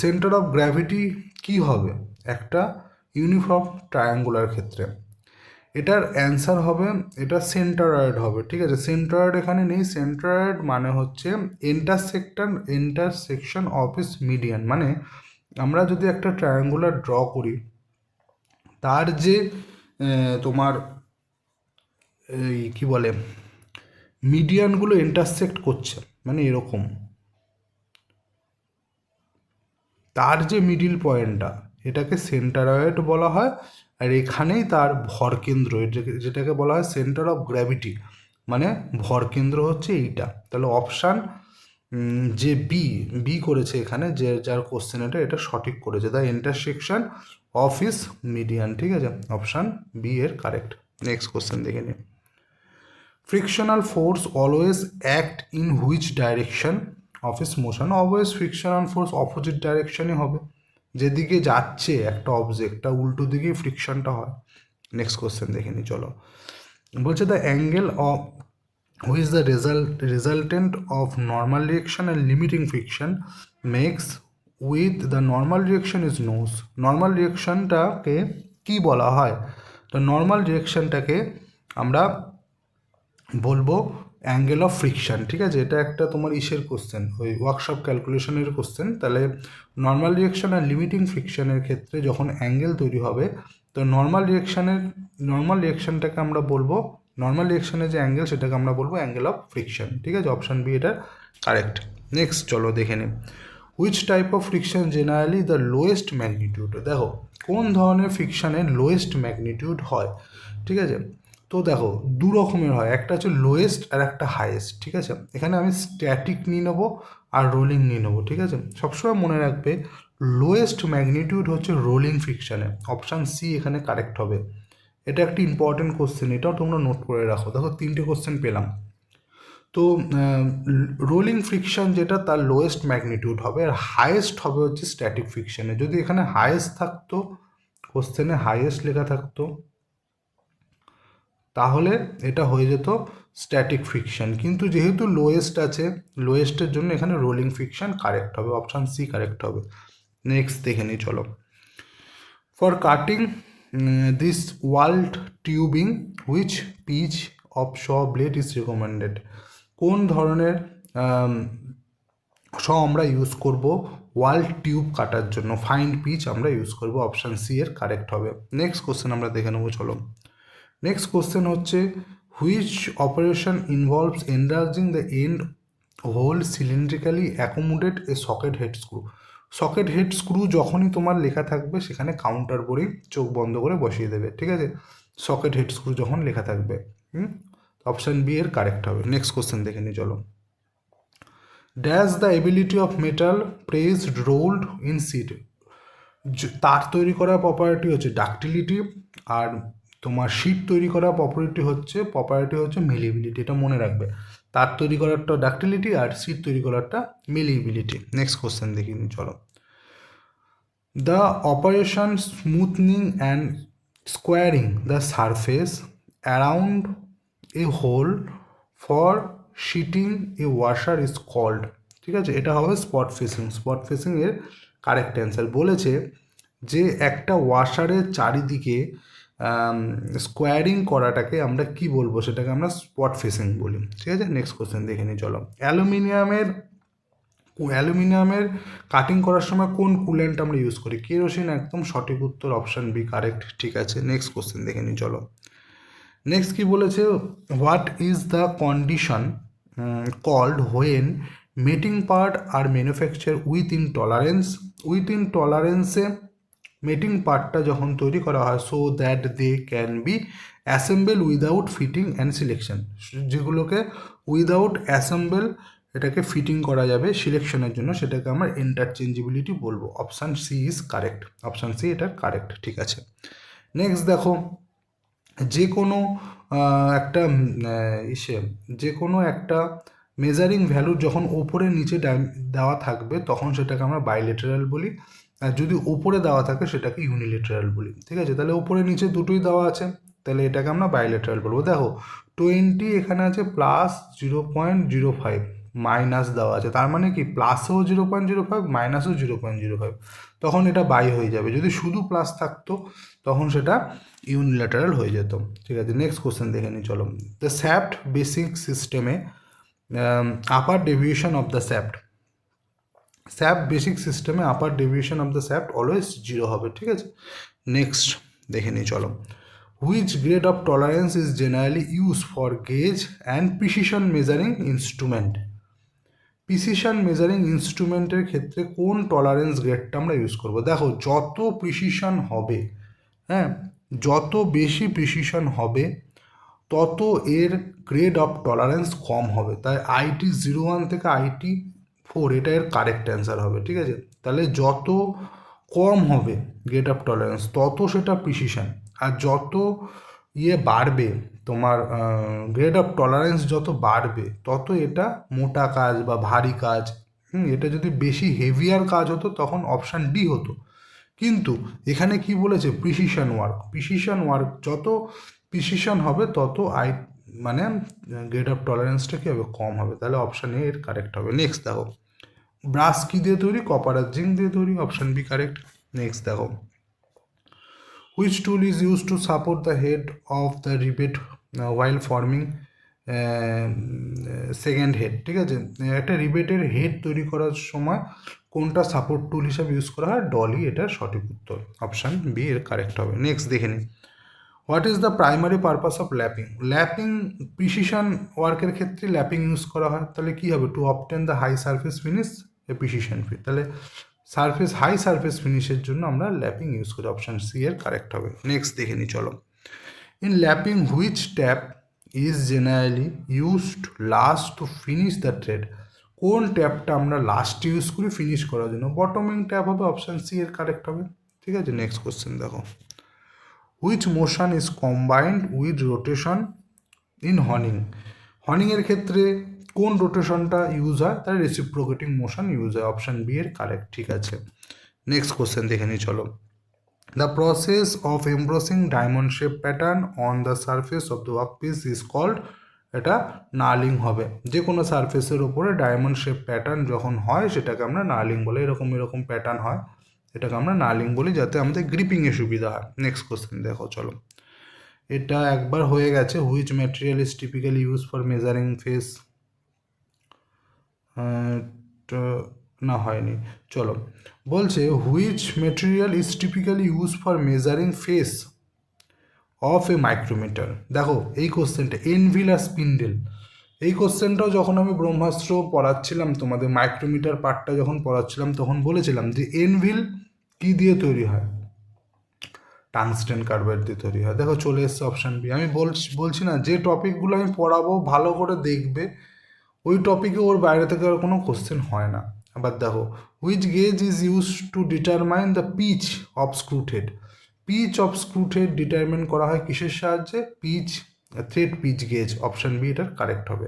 Speaker 1: সেন্টার অফ গ্র্যাভিটি কী হবে একটা ইউনিফর্ম ট্রায়াঙ্গুলার ক্ষেত্রে? এটার অ্যান্সার হবে, এটা সেন্টারয়েড হবে, ঠিক আছে? সেন্টারয়েড এখানে নেই, সেন্টারয়েড মানে হচ্ছে ইন্টারসেকশন অফ ইস মিডিয়ান, মানে আমরা যদি একটা ট্রায়াঙ্গুলার ড্র করি, তার যে তোমার এই কী বলে মিডিয়ানগুলো ইন্টারসেক্ট করছে, মানে এরকম তার যে মিডিল পয়েন্টটা, এটাকে সেন্টারয়েড বলা হয়। আর এখানেই তার ভরকেন্দ্র, যেটাকে বলা হয় সেন্টার অফ গ্র্যাভিটি, মানে ভরকেন্দ্র হচ্ছে এইটা। তাহলে অপশান যে বি করেছে এখানে, যে যার কোশ্চেন এটা সঠিক করেছে, the intersection of is median, ঠিক আছে? অপশান বি এর কারেক্ট। নেক্সট কোশ্চেন দেখে নিই। Frictional force always act in which direction of is motion? Always frictional force opposite ডাইরেকশনে হবে, যেদিকে যাচ্ছে একটা অবজেক্ট তার উল্টো দিকেই ফ্রিকশনটা হয়। নেক্সট কোশ্চেন দেখে নিই, চলো। বলছে the angle of which the resultant of normal reaction and limiting friction makes with the normal reaction is known. Normal রিয়েকশনটাকে কী বলা হয়? তো নর্মাল রিয়েকশনটাকে আমরা বলবো অ্যাঙ্গেল অফ ফ্রিকশন, ঠিক আছে? এটা একটা তোমার ইসের কোশ্চেন, ওই ওয়ার্কশপ ক্যালকুলেশনের কোশ্চেন। তাহলে নর্মাল রিয়েকশন আর লিমিটিং ফ্রিকশনের ক্ষেত্রে যখন অ্যাঙ্গেল তৈরি হবে, তো নর্মাল রিয়েকশনটাকে আমরা বলবো, নর্মাল রিয়েকশনের যে অ্যাঙ্গেল সেটাকে আমরা বলবো অ্যাঙ্গেল অফ ফ্রিকশন, ঠিক আছে? অপশান বি এটা কারেক্ট। নেক্সট চলো দেখে নিই। Which type of friction generally the lowest magnitude? দেখো কোন ধরনের ফ্রিকশনের লোয়েস্ট ম্যাগনিটিউড হয়, ঠিক আছে? তো দেখো দু রকমের হয়, একটা হচ্ছে লোয়েস্ট আর একটা হাইয়েস্ট, ঠিক আছে? এখানে আমি স্ট্যাটিক নিয়ে নেবো আর রোলিং নিয়ে নেবো, ঠিক আছে? সবসময় মনে রাখবে লোয়েস্ট ম্যাগনিটিউড হচ্ছে রোলিং ফ্রিকশনে, অপশান সি এখানে কারেক্ট হবে। এটা একটি ইম্পর্টেন্ট কোশ্চেন, এটাও তোমরা নোট করে রাখো। দেখো 3টে কোশ্চেন পেলাম। তো রোলিং ফ্রিকশন যেটা, তার লোয়েস্ট ম্যাগনিটিউড হবে, আর হাইয়েস্ট হবে হচ্ছে স্ট্যাটিক ফ্রিকশনে। যদি এখানে হাইয়েস্ট থাকতো, কোশ্চেনে হাইয়েস্ট লেখা থাকতো, তাহলে এটা হয়ে যেত স্ট্যাটিক ফ্রিকশন, কিন্তু যেহেতু লোয়েস্ট আছে, লোয়েস্টের জন্য এখানে রোলিং ফ্রিকশন কারেক্ট হবে, অপশান সি কারেক্ট হবে। নেক্সট দেখে নিই, চলো। For cutting this walled tubing which pitch of saw blade is recommended? কোন ধরনের শ আমরা ইউজ করব ওয়াল্ড টিউব কাটার জন্য? ফাইন পিচ আমরা ইউজ করব, অপশান সি এর কারেক্ট হবে। নেক্সট কোশ্চেন আমরা দেখে নেবো, চলো। নেক্সট কোশ্চেন হচ্ছে which operation involves enlarging the end hole cylindrically accommodate a socket head screw? Socket head screw যখনই তোমার লেখা থাকবে সেখানে কাউন্টার বলেই চোখ বন্ধ করে বসিয়ে দেবে, ঠিক আছে? সকেট হেড স্ক্রু যখন লেখা থাকবে, অপশান বি এর কারেক্ট হবে। নেক্সট কোশ্চেন দেখে নিই, চলো। Dash the ability of metal pressed rolled in sheet? তার তৈরি করার প্রপার্টি হচ্ছে ডাক্টিলিটি, আর তোমার শিট তৈরি করার প্রপার্টি হচ্ছে মেলিবিলিটি। এটা মনে রাখবে, তার তৈরি করারটা ডাক্টিলিটি আর শিট তৈরি করারটা মেলিবিলিটি। নেক্সট কোশ্চেন দেখি নি, চলো। The operation smoothing and squaring the surface around a hole for seating a washer is called, ঠিক আছে? এটা হবে স্পট ফিসিং। স্পট ফিসিং এর কারেক্ট অ্যান্সার। বলেছে যে একটা ওয়াশারের চারিদিকে স্কোয়ারিং করাটাকে আমরা কি বলবো? সেটাকে আমরা স্পট ফিসিং বলি, ঠিক আছে? নেক্সট কোশ্চেন দেখে নিই, চলো। অ্যালুমিনিয়ামের কাটিং করার সময় কোন কুলেন্ট আমরা ইউজ করি? কেরোসিন, একদম সঠিক উত্তর, অপশান বি কারেক্ট, ঠিক আছে? নেক্সট কোশ্চেন দেখে নিই, চলো। নেক্সট কি বলেছে? What is the condition called when mating part are manufacture within টলারেন্সে মেটিং পার্টটা যখন তৈরি করা হয় so that they can be assemble without fitting and selection, যেগুলোকে উইদাউট অ্যাসেম্বল এটাকে ফিটিং করা যাবে সিলেকশনের জন্য, সেটাকে আমরা ইন্টারচেঞ্জেবিলিটি বলবো। Option C is correct, option C এটা কারেক্ট, ঠিক আছে। নেক্সট দেখো, যে কোনো একটা যে কোনো একটা মেজারিং ভ্যালু যখন ওপরে নিচে দেওয়া থাকবে তখন সেটাকে আমরা বাইলেটারাল বলি, আর যদি ওপরে দেওয়া থাকে সেটাকে ইউনিলেটারাল বলি, ঠিক আছে। তাহলে ওপরে নিচে দুটোই দেওয়া আছে, তাহলে এটাকে আমরা বাইলেটারাল বলবো। দেখো 20 এখানে আছে +0.05, মাইনাস দেওয়া আছে, তার মানে কি প্লাসও 0.05 মাইনাসও 0.05, তখন এটা বাই হয়ে যাবে। যদি শুধু প্লাস থাকতো তখন সেটা ইউনিল্যাটারাল হয়ে যেত, ঠিক আছে। নেক্সট কোশ্চেন দেখে নিই চলো। দ্য শ্যাফট বেসিক সিস্টেমে upper deviation of the shaft basic সিস্টেমে upper deviation of the shaft always 0 হবে, ঠিক আছে। নেক্সট দেখে নিই চলো। Which grade of tolerance is generally use for gauge and precision measuring instrument? Precision measuring ইনস্ট্রুমেন্টের ক্ষেত্রে কোন টলারেন্স গ্রেডটা আমরা ইউজ করব? দেখো যত প্রিসিশন হবে, হ্যাঁ, যত বেশি প্রিসিশন হবে তত এর গ্রেড অফ টলারেন্স কম হবে। তাই IT01 থেকে IT4 এটা এর কারেক্ট অ্যান্সার হবে, ঠিক আছে। তাহলে যত কম হবে গ্রেড অফ টলারেন্স তত সেটা প্রিসিশন, আর যত বাড়বে তোমার গ্রেড অফ টলারেন্স যত বাড়বে তত এটা মোটা কাজ বা ভারী কাজ, এটা যদি বেশি হেভিয়ার কাজ হতো তখন অপশান ডি হতো। কিন্তু এখানে কি বলেছে, প্রিসিশন ওয়ার্ক যত প্রিসিশন হবে তত মানে গ্রেড অফ টলারেন্সটা কী হবে, কম হবে। তাহলে অপশান এ এর কারেক্ট হবে। নেক্সট দেখো, ব্রাশ কী দিয়ে তৈরি? কপার আর জিঙ্ক দিয়ে তৈরি, অপশান বি কারেক্ট। নেক্সট দেখো, which tool is use to support the head of the rebate while forming second head? ঠিক আছে, একটা রিবেটের হেড তৈরি করার সময় কোনটা সাপোর্ট টুল হিসাবে ইউজ করা হয়? ডলি, এটা সঠিক উত্তর, অপশান বি এর কারেক্ট হবে। নেক্সট দেখে নিই, what is the primary purpose of lapping precision ওয়ার্কের ক্ষেত্রে ল্যাপিং ইউজ করা হয়, তাহলে কী হবে? To obtain the high surface finish a precision fit, তাহলে হাই সারফেস ফিনিশের জন্য আমরা ল্যাপিং ইউজ করি, অপশান সি এর কারেক্ট হবে। নেক্সট দেখে নিই চলো, in lapping which tap is generally used last to finish the thread? কোন ট্যাপটা আমরা লাস্ট ইউজ করি ফিনিশ করার জন্য? বটমিং ট্যাপ হবে, অপশান সি এর কারেক্ট হবে, ঠিক আছে। নেক্সট কোশ্চেন দেখো, which motion is combined with rotation in হর্নিংয়ের ক্ষেত্রে কোন রোটেশনটা ইউজ হয়? তার রেসিপ্রোকেটিং মোশন ইউজ হয়, অপশান বি এর কারেক্ট, ঠিক আছে। নেক্সট কোশ্চেন দেখে নিই চলো, the process of embossing diamond shape pattern on the surface of the workpiece is called, এটা নার্লিং হবে। যে কোনো সারফেসের ওপরে ডায়মন্ড শেপ প্যাটার্ন যখন হয় সেটাকে আমরা নার্লিং বলি। এরকম প্যাটার্ন হয়, এটাকে আমরা নার্লিং বলি, যাতে আমাদের গ্রিপিংয়ে সুবিধা হয়। নেক্সট কোশ্চেন দেখো চলো, এটা একবার হয়ে গেছে, which material is typically use for measuring face? না হয়নি, চলো বলছে which material is typically use for measuring face of a micrometer? দেখো এই কোশ্চেনটা এনভিল আর স্পিন্ডেল, এই কোশ্চেনটাও যখন আমি ব্রহ্মাস্ত্র পড়াচ্ছিলাম তোমাদের মাইক্রোমিটার পার্টটা যখন পড়াচ্ছিলাম তখন বলেছিলাম যে এনভিল কী দিয়ে তৈরি হয়? টাংস্টেন কার্বাইড দিয়ে তৈরি হয়। দেখো চলে এসছে অপশান বি। আমি বলছি না, যে টপিকগুলো আমি পড়াবো ভালো করে দেখবে, ওই টপিকে ওর বাইরে থেকে আর কোনো কোশ্চেন হয় না। আবার দেখো, which gauge is use to determine the pitch of screwed head? Pitch of screwed head determine করা হয় কিসের সাহায্যে? Thread pitch gauge, option B এটার কারেক্ট হবে।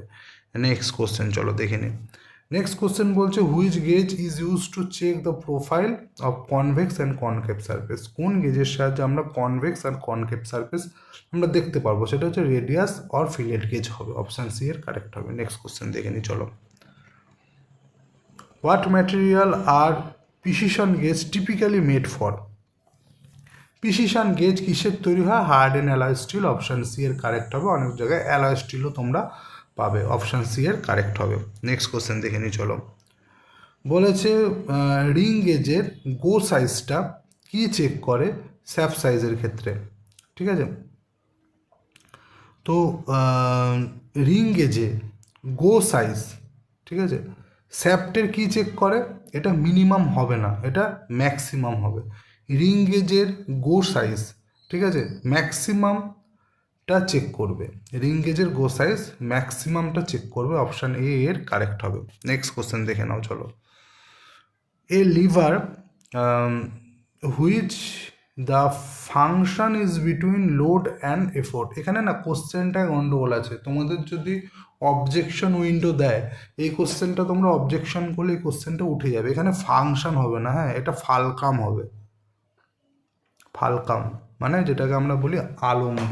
Speaker 1: নেক্সট কোশ্চেন চলো দেখে নিই। নেক্সট কোশ্চেন বলছে which gauge is use to check the profile of convex and concave surface? কোন গেজের সাহায্যে আমরা কনভেক্স আর কনকেভ সারফেস আমরা দেখতে পারবো? সেটা হচ্ছে রেডিয়াস অর ফিলেট গেজ হবে, অপশান সি এর কারেক্ট হবে। নেক্সট কোশ্চেন দেখে নিই চলো, what material are precision gauge typically made for? Precision gauge কিসের তৈরি হয়? Harden alloy steel, option C এর কারেক্ট হবে। অনেক জায়গায় অ্যালয় স্টিলও তোমরা পাবে, অপশান সি এর কারেক্ট হবে। নেক্সট কোশ্চেন দেখে নিই চলো, বলেছে রিং গেজের গো সাইজটা কি চেক করে শ্যাফট সাইজের ক্ষেত্রে? ঠিক আছে, তো রিং গেজে গো সাইজ, ঠিক আছে, শ্যাফটের কি চেক করে? এটা মিনিমাম হবে না, এটা ম্যাক্সিমাম হবে। রিং গেজের গো সাইজ, ঠিক আছে, ম্যাক্সিমাম টা চেক করবে, রিং গেজের গো সাইজ ম্যাক্সিমামটা চেক করবে, অপশান এ এর কারেক্ট হবে। নেক্সট কোশ্চেন দেখে নাও চলো। এ liver which the function is between load and effort. এখানে না কোশ্চেনটায় গন্ডগোল আছে, তোমাদের যদি অবজেকশন উইন্ডো দেয় এই কোশ্চেনটা তোমরা অবজেকশন করলে এই কোশ্চেনটা উঠে যাবে, এখানে ফাংশন হবে না, হ্যাঁ এটা ফালকাম হবে। ফালকাম মানে যেটাকে আমরা বলি আলম্ব,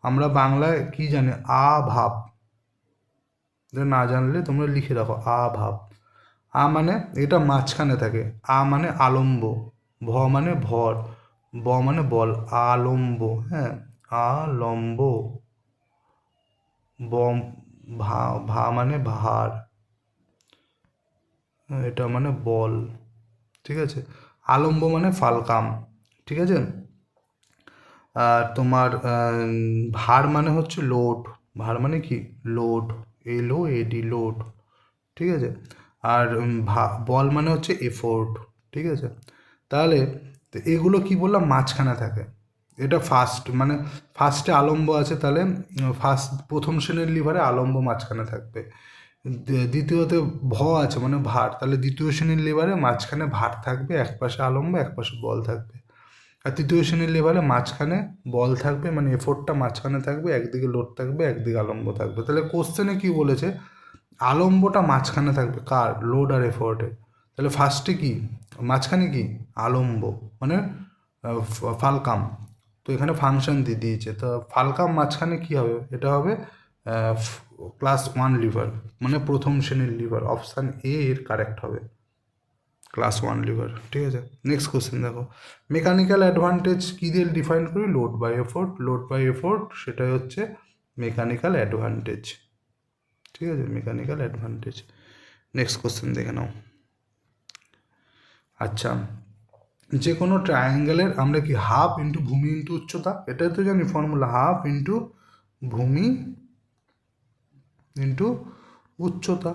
Speaker 1: আমরা বাংলায় কি জানি আভাব, না জানলে তোমরা লিখে রাখো আভাব। মানে এটা মাঝখানে থাকে, মানে আলম্ব, ভ মানে ভর, ব মানে বল, আলম্ব, হ্যাঁ আলম্ব, ব ভা মানে ভার, এটা মানে বল, ঠিক আছে। আলম্ব মানে ফালকাম, ঠিক আছে। আর তোমার ভার মানে হচ্ছে লোড, ভার মানে কি লোড, LOAD লোড, ঠিক আছে। আর বল মানে হচ্ছে এফোর্ট, ঠিক আছে। তাহলে এগুলো কি বললাম মাঝখানে থাকে, এটা ফার্স্ট মানে ফার্স্টে আলম্ব আছে, তাহলে প্রথম শ্রেণীর লিভারে আলম্ব মাঝখানে থাকবে। দ্বিতীয়তে ভ আছে মানে ভার, তাহলে দ্বিতীয় শ্রেণীর লিভারে মাঝখানে ভার থাকবে, এক পাশে আলম্ব এক পাশে বল থাকবে। আর তৃতীয় শ্রেণীর লিভারে মাঝখানে বল থাকবে, মানে এফোর্টটা মাঝখানে থাকবে, একদিকে লোড থাকবে একদিকে আলম্ব থাকবে। তাহলে কোশ্চেনে কি বলেছে, আলম্বটা মাঝখানে থাকবে কার, লোড আর এফোর্টে। তাহলে ফার্স্টে কি মাঝখানে কি আলম্ব মানে ফালকাম, তো এখানে ফাংশন দিয়ে দিয়েছে, তো ফালকাম মাঝখানে কি হবে, এটা হবে ক্লাস 1 লিভার মানে প্রথম শ্রেণীর লিভার, অপশান এ এর কারেক্ট হবে, ক্লাস 1 লিভার, ঠিক আছে। নেক্সট কোশ্চেন দেখো, মেকানিক্যাল অ্যাডভান্টেজ কী দিয়ে ডিফাইন করি, load by effort, load by effort সেটাই হচ্ছে মেকানিক্যাল অ্যাডভান্টেজ, ঠিক আছে, মেকানিক্যাল অ্যাডভান্টেজ। নেক্সট কোশ্চেন দেখে নাও। আচ্ছা, যে কোনো ট্রায়াঙ্গেলের আমরা কি হাফ ইন্টু ভূমি ইন্টু উচ্চতা, এটাই তো জানি ফর্মুলা, হাফ ইন্টু ভূমি ইন্টু উচ্চতা।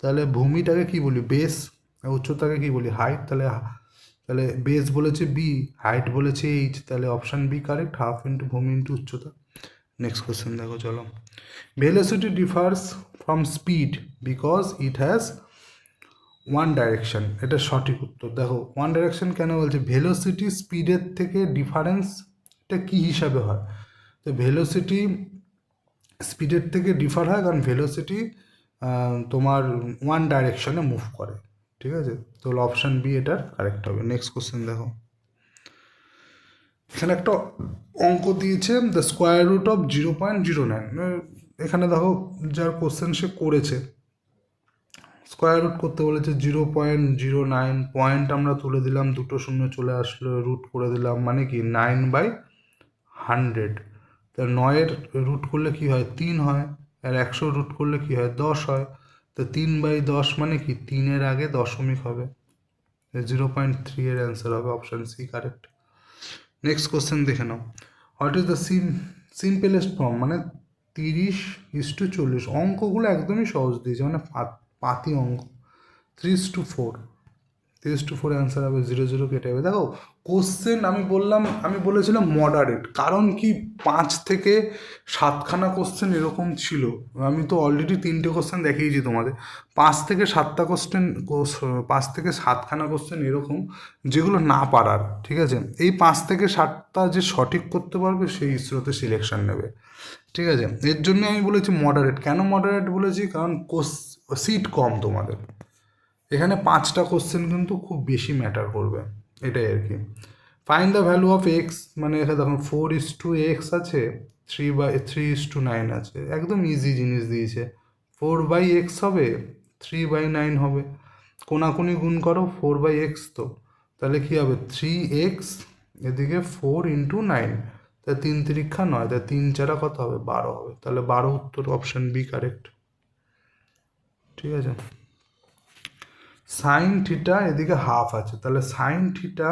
Speaker 1: তাহলে ভূমিটাকে কি বলি বেস, উচ্চতাকে কি বলি হাইট, তাহলে তাহলে বেস বলেছে বি, হাইট বলেছে এইচ, তাহলে option B correct, half into ভূমি ইন্টু উচ্চতা। নেক্সট কোশ্চেন দেখো চলো, velocity differs from speed because it has one direction, এটা সঠিক উত্তর। দেখো ওয়ান ডাইরেকশন কেন বলছে, ভেলোসিটি স্পিডের থেকে ডিফারেন্সটা কী হিসাবে হয়, তো ভেলোসিটি স্পিডের থেকে ডিফার হয় কারণ ভেলোসিটি তোমার ওয়ান ডাইরেকশনে মুভ করে, ঠিক আছে। তো অপশান বি এটার কারেক্ট হবে। নেক্সট কোশ্চেন দেখো, এখানে একটা অঙ্ক দিয়েছে, দ্য স্কোয়ার রুট অফ 0.09, এখানে দেখো যার কোশ্চেন সে করেছে স্কোয়ার রুট করতে বলেছে 0.09, পয়েন্ট আমরা তুলে দিলাম, দুটো শূন্য চলে আসলো, রুট করে দিলাম, মানে কি 9/100, তা 9-এর রুট করলে কি হয় 3 হয়, আর 100 রুট করলে কি হয় 10 হয়, তো 3/10 মানে কি 3-এর আগে দশমিক হবে, 0.3 এর অ্যান্সার হবে option C correct. Next question দেখে নাও, what is the simplest form, মানে 30:40, অঙ্কগুলো একদমই সহজ দিয়েছে, মানে পাতি অঙ্ক, 3:4, 3:4 অ্যান্সার হবে, 0 0 কেটে যাবে। দেখো কোশ্চেন আমি বলেছিলাম মডারেট, কারণ কি 5 থেকে 7খানা কোশ্চেন এরকম ছিল, আমি তো অলরেডি 3টে কোশ্চেন দেখিয়েছি তোমাদের, 5 থেকে 7টা কোশ্চেন, 5 থেকে 7খানা কোশ্চেন এরকম যেগুলো না পারার, ঠিক আছে। এই 5 থেকে 7টা যে সঠিক করতে পারবে সেই ইসরোতে সিলেকশন নেবে, ঠিক আছে। এর জন্য আমি বলেছি মডারেট, কেন মডারেট বলেছি, কারণ সিট কম তোমাদের, এখানে 5টা কোশ্চেন কিন্তু খুব বেশি ম্যাটার করবে, এটাই আর কি। Find the value of x, মানে এখানে দেখুন 4:x আছে, 3/9 আছে, একদম ইজি জিনিস দিয়েছে, 4/x হবে, 3/9 হবে, কোনাকুনি গুণ করো 4/x, তো তাহলে কী হবে 3x, এদিকে 4 × 9, তা 3×3 = 9, তা 3×4 কত হবে 12 হবে, তাহলে 12 উত্তর, অপশান বি কারেক্ট, ঠিক আছে। সাইন থিটা এদিকে হাফ আছে, তাহলে সাইন থিটা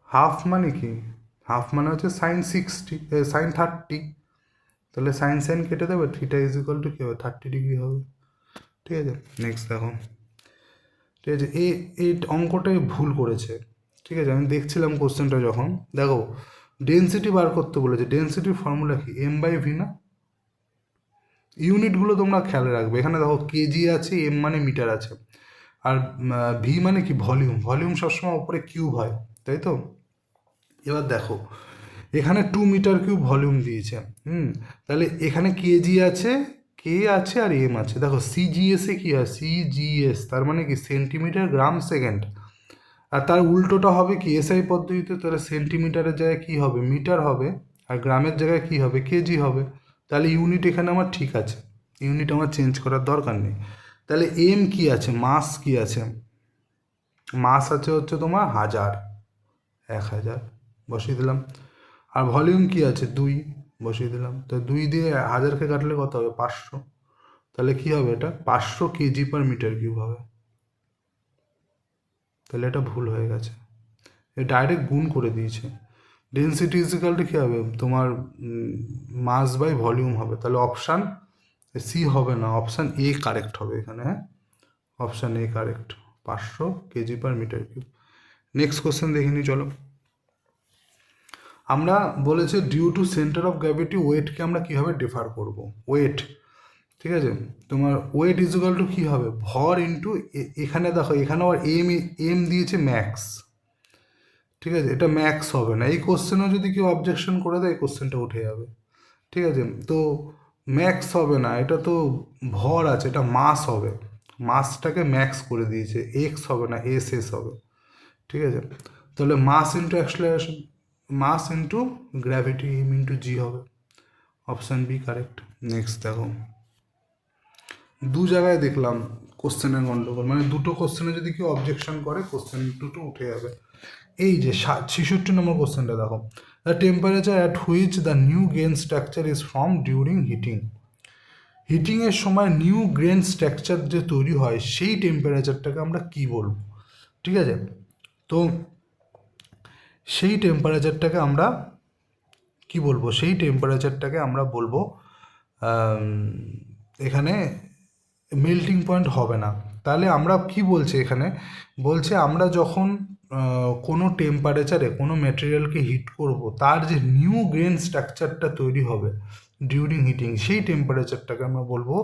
Speaker 1: হাফ মানে কি, হাফ মানে হচ্ছে সাইন 30, তাহলে সাইন কেটে দেবে, থিটা = কী হবে 30° হবে, ঠিক আছে। নেক্সট দেখো, ঠিক আছে, এই অঙ্কটাই ভুল করেছে, ঠিক আছে, আমি দেখছিলাম কোশ্চেনটা যখন, দেখো ডেনসিটি বার করতে বলেছে, ডেনসিটির ফর্মুলা কি? m/v না? ইউনিটগুলো তোমরা খেয়াল রাখবে, এখানে দেখো কেজি আছে, এম মানে মিটার আছে, আর ভি মানে কি? ভলিউম। ভলিউম সবসময় উপরে কিউব হয়, তাই তো? এবার দেখো এখানে 2 মিটার কিউব ভলিউম দিয়েছে, তাহলে এখানে কেজি আছে, কে আছে, আর এম আছে। দেখো সিজিএসে কি হয়? সিজিএস তার মানে কি? সেন্টিমিটার গ্রাম সেকেন্ড। আর তার উল্টোটা হবে কি? এসআই পদ্ধতিতে, তাহলে সেন্টিমিটারের জায়গায় কি হবে? মিটার হবে, আর গ্রামের জায়গায় কি হবে? কেজি হবে। তাহলে ইউনিট এখানে আমার ঠিক আছে, ইউনিট আমার চেঞ্জ করার দরকার নেই। তাহলে এম কি আছে? মাস কি আছে? মাস আছে হচ্ছে তোমার 1000, 1000 বসিয়ে দিলাম। আর ভলিউম কি আছে? 2 বসিয়ে দিলাম। তো 2 দিয়ে 1000কে কাটলে কত হবে? 500। তাহলে কি হবে? এটা 500 kg/m³ হবে। তাহলে এটা ভুল হয়ে গেছে, এ ডাইরেক্ট গুণ করে দিয়েছে। ডেনসিটি ইজিক্যাল টু কী হবে? তোমার মাস বাই ভলিউম হবে। তাহলে অপশান সি হবে না, অপশান এ কারেক্ট হবে এখানে। হ্যাঁ, option A correct, 500 kg/m³। Next question দেখে নিই চলো। আমরা বলেছে due to centre of gravity ওয়েটকে আমরা কীভাবে ডিফার করব? ওয়েট, ঠিক আছে, তোমার ওয়েট ইজিক্যাল টু কী হবে? ভর ইন্টু, এখানে দেখো এখানে আবার এম দিয়েছে ম্যাক্স, ঠিক আছে, এটা ম্যাক্স হবে না। এই কোশ্চেনও যদি কেউ অবজেকশন করে দেয় এই কোশ্চেনটা উঠে যাবে, ঠিক আছে। তো ম্যাক্স হবে না, এটা তো ভর আছে, এটা মাস হবে, মাসটাকে ম্যাক্স করে দিয়েছে, এক্স হবে না, এস হবে, ঠিক আছে। তাহলে mass into acceleration, mass into gravity, M into G হবে। Option B correct. নেক্সট দেখো, দু জায়গায় দেখলাম কোশ্চেনের গন্ডগোল, মানে দুটো কোশ্চেনে যদি কেউ অবজেকশন করে কোশ্চেন দুটো উঠে যাবে। এই যে 66 নম্বর কোশ্চেনটা দেখো, the temperature at which the new grain structure is form during heating. হিটিংয়ের সময় নিউ গ্রেন স্ট্রাকচার যে তৈরি হয় সেই টেম্পারেচারটাকে আমরা কি বলবো? ঠিক আছে, তো সেই টেম্পারেচারটাকে আমরা কি বলবো? সেই টেম্পারেচারটাকে আমরা বলবো এখানে মেল্টিং পয়েন্ট হবে না। তাহলে আমরা কি বলছি এখানে? বলছে আমরা যখন কোনো টেম্পারেচারে কোনো ম্যাটেরিয়ালকে হিট করব, তার যে নিউ গ্রেন স্ট্রাকচারটা তৈরি হবে ডিউরিং হিটিং, সেই টেম্পারেচারটাকে আমরা বলবো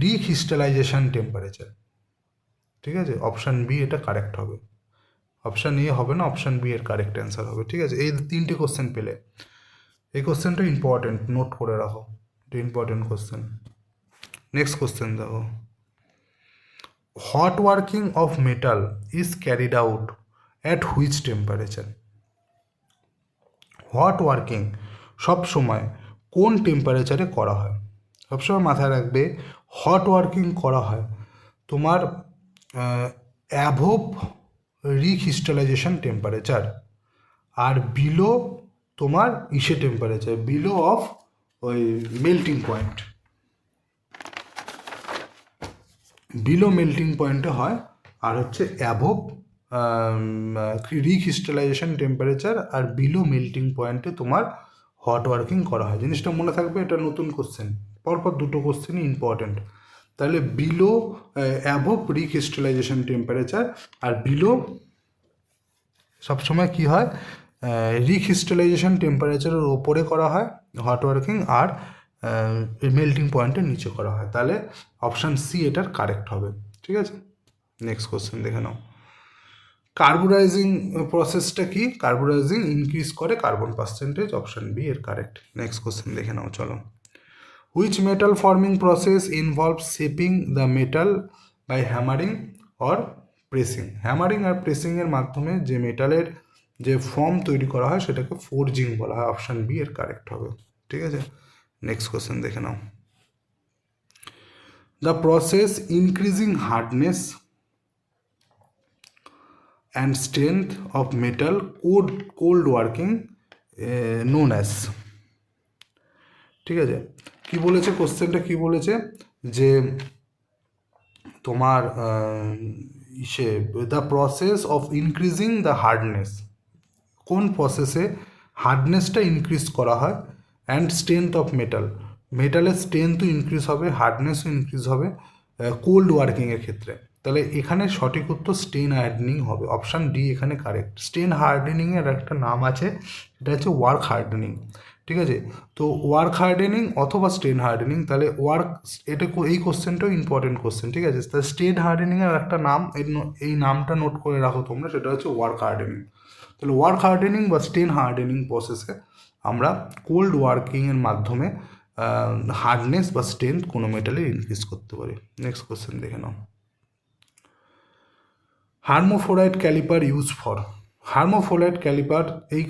Speaker 1: রিক্রিস্টালাইজেশন টেম্পারেচার। ঠিক আছে, অপশান বি এটা কারেক্ট হবে, অপশান এ হবে না, অপশান বি এর কারেক্ট অ্যান্সার হবে। ঠিক আছে, এই তিনটে কোশ্চেন পেলে, এই কোশ্চেনটা ইম্পর্টেন্ট, নোট করে রাখো, এটা ইম্পর্টেন্ট কোশ্চেন। নেক্সট কোশ্চেন দেখো, hot working of metal is carried out at which temperature? Hot working সব সময় কোন টেম্পারেচারে করা হয়? সবসময় মাথায় রাখবে, হট ওয়ার্কিং করা হয় তোমার অ্যাভোভ রিক্রিস্টালাইজেশন টেম্পারেচার, আর বিলো তোমার ইসে টেম্পারেচার, বিলো অফ ওই মেল্টিং পয়েন্ট, বিলো মেল্টিং পয়েন্টে হয়, আর হচ্ছে অ্যাভোভ রিক্রিস্টালাইজেশন টেম্পারেচার আর বিলো মেল্টিং পয়েন্টে তোমার হট ওয়ার্কিং করা হয়। জিনিসটা মনে থাকবে, এটা নতুন কোশ্চেন, পরপর দুটো কোশ্চেনই ইম্পর্টেন্ট। তাহলে বিলো অ্যাভোভ রিক্রিস্টালাইজেশন টেম্পারেচার আর বিলো সবসময় কী হয়? রিক্রিস্টালাইজেশন টেম্পারেচারের ওপরে করা হয় হট ওয়ার্কিং, আর মেল্টিং পয়েন্টের নিচে করা হয়। তাহলে অপশান সি এটার কারেক্ট হবে। ঠিক আছে, নেক্সট কোশ্চেন দেখে নাও। কার্বোরাইজিং প্রসেসটা কি? কার্বোরাইজিং ইনক্রিজ করে কার্বন পার্সেন্টেজ, অপশান বি এর কারেক্ট। নেক্সট কোশ্চেন দেখে নাও চলো। Which metal forming process involve shaping the metal by hammering or pressing? Hammering আর প্রেসিংয়ের মাধ্যমে যে মেটালের যে ফর্ম তৈরি করা হয় সেটাকে ফোর্জিং বলা হয়, অপশান বি এর কারেক্ট হবে। ঠিক আছে, নেক্সট কোশ্চেন দেখে নাও। The process increasing hardness and strength of metal cold working known as। ঠিক আছে, কি বলেছে কোশ্চেনটা? কি বলেছে যে তোমার the process of increasing the hardness, কোন প্রসেসে হার্ডনেসটা ইনক্রিজ করা হয়, অ্যান্ড স্ট্রেংথ অফ মেটাল, মেটালের স্ট্রেংথও ইনক্রিজ হবে, হার্ডনেসও ইনক্রিজ হবে কোল্ড ওয়ার্কিংয়ের ক্ষেত্রে। তাহলে এখানে সঠিক উত্তর স্টেন হার্ডেনিং হবে, অপশান ডি এখানে কারেক্ট। স্টেন হার্ডেনিংয়ের একটা নাম আছে, এটা হচ্ছে ওয়ার্ক হার্ডেনিং, ঠিক আছে। তো ওয়ার্ক হার্ডেনিং অথবা স্টেন হার্ডেনিং, তাহলে এটা এই কোশ্চেনটাও ইম্পর্টেন্ট কোশ্চেন, ঠিক আছে। তাহলে স্টেন হার্ডেনিংয়ের একটা নাম, এই নামটা নোট করে রাখো তোমরা, সেটা হচ্ছে ওয়ার্ক হার্ডেনিং। তাহলে ওয়ার্ক হার্ডেনিং বা স্টেন হার্ডেনিং প্রসেসে আমরা কোল্ড ওয়ার্কিংয়ের মাধ্যমে হার্ডনেস বা স্ট্রেংথ কোনো মেটালে ইনক্রিজ করতে পারি। নেক্সট কোশ্চেন দেখে নাও। হার্মোফোরাইট ক্যালিপার ইউজ ফর। হার্মোফোরাইট ক্যালিপার, এই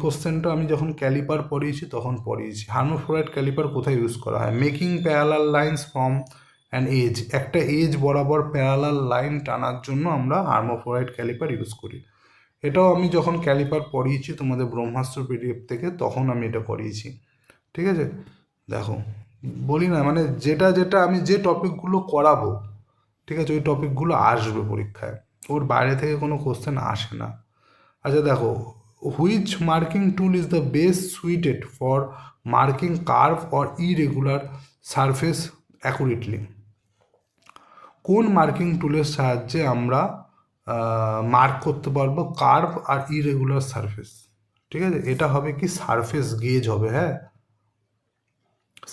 Speaker 1: কোশ্চেনটা আমি যখন ক্যালিপার পড়িয়েছি তখন পড়িয়েছি। হার্মোফোরাইট ক্যালিপার কোথায় ইউজ করা হয়? Making parallel lines from an edge, একটা এজ বরাবর প্যারালাল লাইন টানার জন্য আমরা হার্মোফোরাইট ক্যালিপার ইউজ করি। এটাও আমি যখন ক্যালিপার পড়িয়েছি তোমাদের ব্রহ্মাস্ত্র পিডিএফ থেকে, তখন আমি এটা পড়িয়েছি, ঠিক আছে। দেখো বলি না, মানে যেটা যেটা আমি যে টপিকগুলো করাবো, ঠিক আছে, ওই টপিকগুলো আসবে পরীক্ষায়, ওর বাইরে থেকে কোনো কোশ্চেন আসে না। আচ্ছা দেখো, which marking tool is the best suited for marking curve or irregular surface accurately? কোন মার্কিং টুলের সাহায্যে আমরা মার্ক করতে পারবো কার্ভ আর ইরেগুলার সারফেস? ঠিক আছে, এটা হবে কি সারফেস গেজ হবে। হ্যাঁ,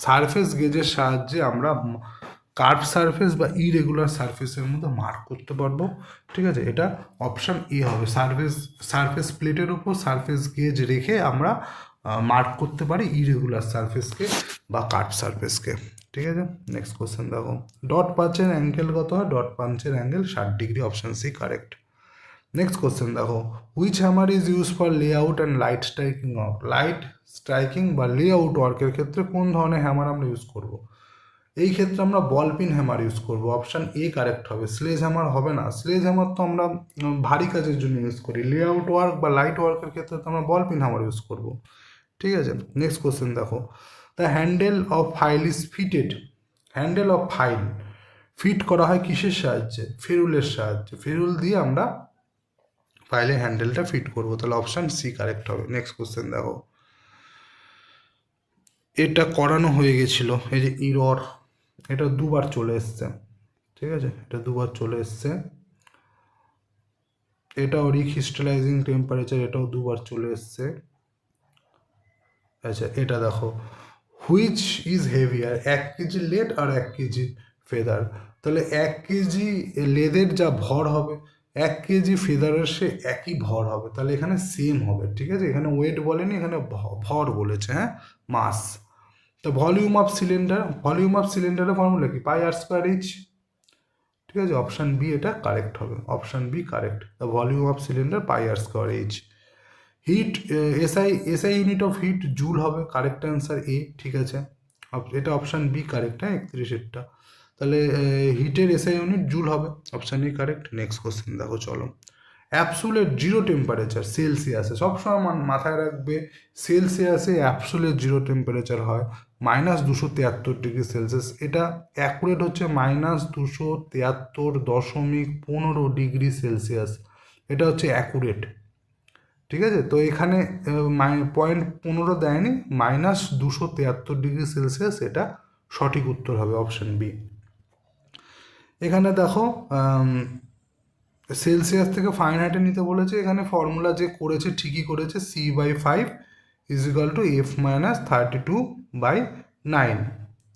Speaker 1: সারফেস গেজের সাহায্যে আমরা কার্ভ সারফেস বা ইরেগুলার সারফেসের মধ্যে মার্ক করতে পারবো, ঠিক আছে। এটা অপশান এ হবে। সারফেস প্লেটের উপর সারফেস গেজ রেখে আমরা মার্ক করতে পারি ইরেগুলার সারফেসকে বা কার্ভ সারফেসকে, ঠিক আছে। নেক্সট কোশ্চেন দেখো, ডট পাঞ্চের অ্যাঙ্গেল কত হয়? ডট পাঞ্চের angle 60 degree, option C correct. Next question দেখো, which hammer is use for layout and light striking work? Light striking বা লেআউট ওয়ার্কের ক্ষেত্রে কোন ধরনের হ্যামার আমরা ইউজ করব? এই ক্ষেত্রে আমরা বল পিন হ্যামার ইউজ করব, অপশান এ কারেক্ট হবে। স্লেজ হ্যামার হবে না, স্লেজ হ্যামার তো আমরা ভারী কাজের জন্য ইউজ করি। লেআউট ওয়ার্ক বা লাইট ওয়ার্কের ক্ষেত্রে তো আমরা বল পিন হ্যামার ইউজ করব, ঠিক আছে। নেক্সট কোশ্চেন দেখো, the handle of file is fitted. Handle of file fit করা হয় কিসের সাহায্যে? ফেরুলের সাহায্যে। ফেরুল দিয়ে আমরা ফাইলের হ্যান্ডেলটা ফিট করবো, তাহলে অপশান সি কারেক্ট হবে। নেক্সট কোশ্চেন দেখো, এটা করানো হয়ে গেছিল, এই যে ইরর, এটা দুবার চলে এসছে, ঠিক আছে, এটা দুবার চলে এসছে। এটাও রিক্রিস্টালাইজিং টেম্পারেচার, এটাও দুবার চলে এসছে। আচ্ছা এটা দেখো, which is heavier, 1 kg lead আর 1 কেজি ফেদার? তাহলে 1 কেজি লেদের যা ভর হবে, 1 কেজি ফেদারের সে একই ভর হবে, তাহলে এখানে সেম হবে, ঠিক আছে। এখানে ওয়েট বলেনি, এখানে ভর বলেছে, হ্যাঁ, মাস। তো ভলিউম অফ সিলিন্ডারের ফর্মুলা কি? পাই আর স্কোয়ার এইচ, ঠিক আছে। অপশান বি এটা কারেক্ট হবে, option B correct. The volume of cylinder pi R square H. Heat, SI unit of heat joule হবে, কারেক্ট অ্যান্সার এ, ঠিক আছে। এটা অপশান বি কারেক্ট, হ্যাঁ, 31-এরটা। তাহলে হিটের এসআই ইউনিট জুল হবে, option A correct. Next question দেখো, চলো। অ্যাবসোলিউট জিরো টেম্পারেচার সেলসিয়াসে, সবসময় মাথায় রাখবে, সেলসিয়াসে অ্যাবসোলিউট জিরো টেম্পারেচার হয় -273 ডিগ্রি সেলসিয়াস। এটা অ্যাকুরেট হচ্ছে -273.15 ডিগ্রি সেলসিয়াস, এটা হচ্ছে অ্যাকুরেট, ঠিক আছে। তো এখানে 0.15 দেয়নি, -273 ডিগ্রি সেলসিয়াস, এটা সঠিক উত্তর হবে, অপশান বি। এখানে দেখো সেলসিয়াস থেকে ফারেনহাইটে নিতে বলেছে, এখানে ফর্মুলা যে করেছে ঠিকই করেছে, C/5 = F-32/9।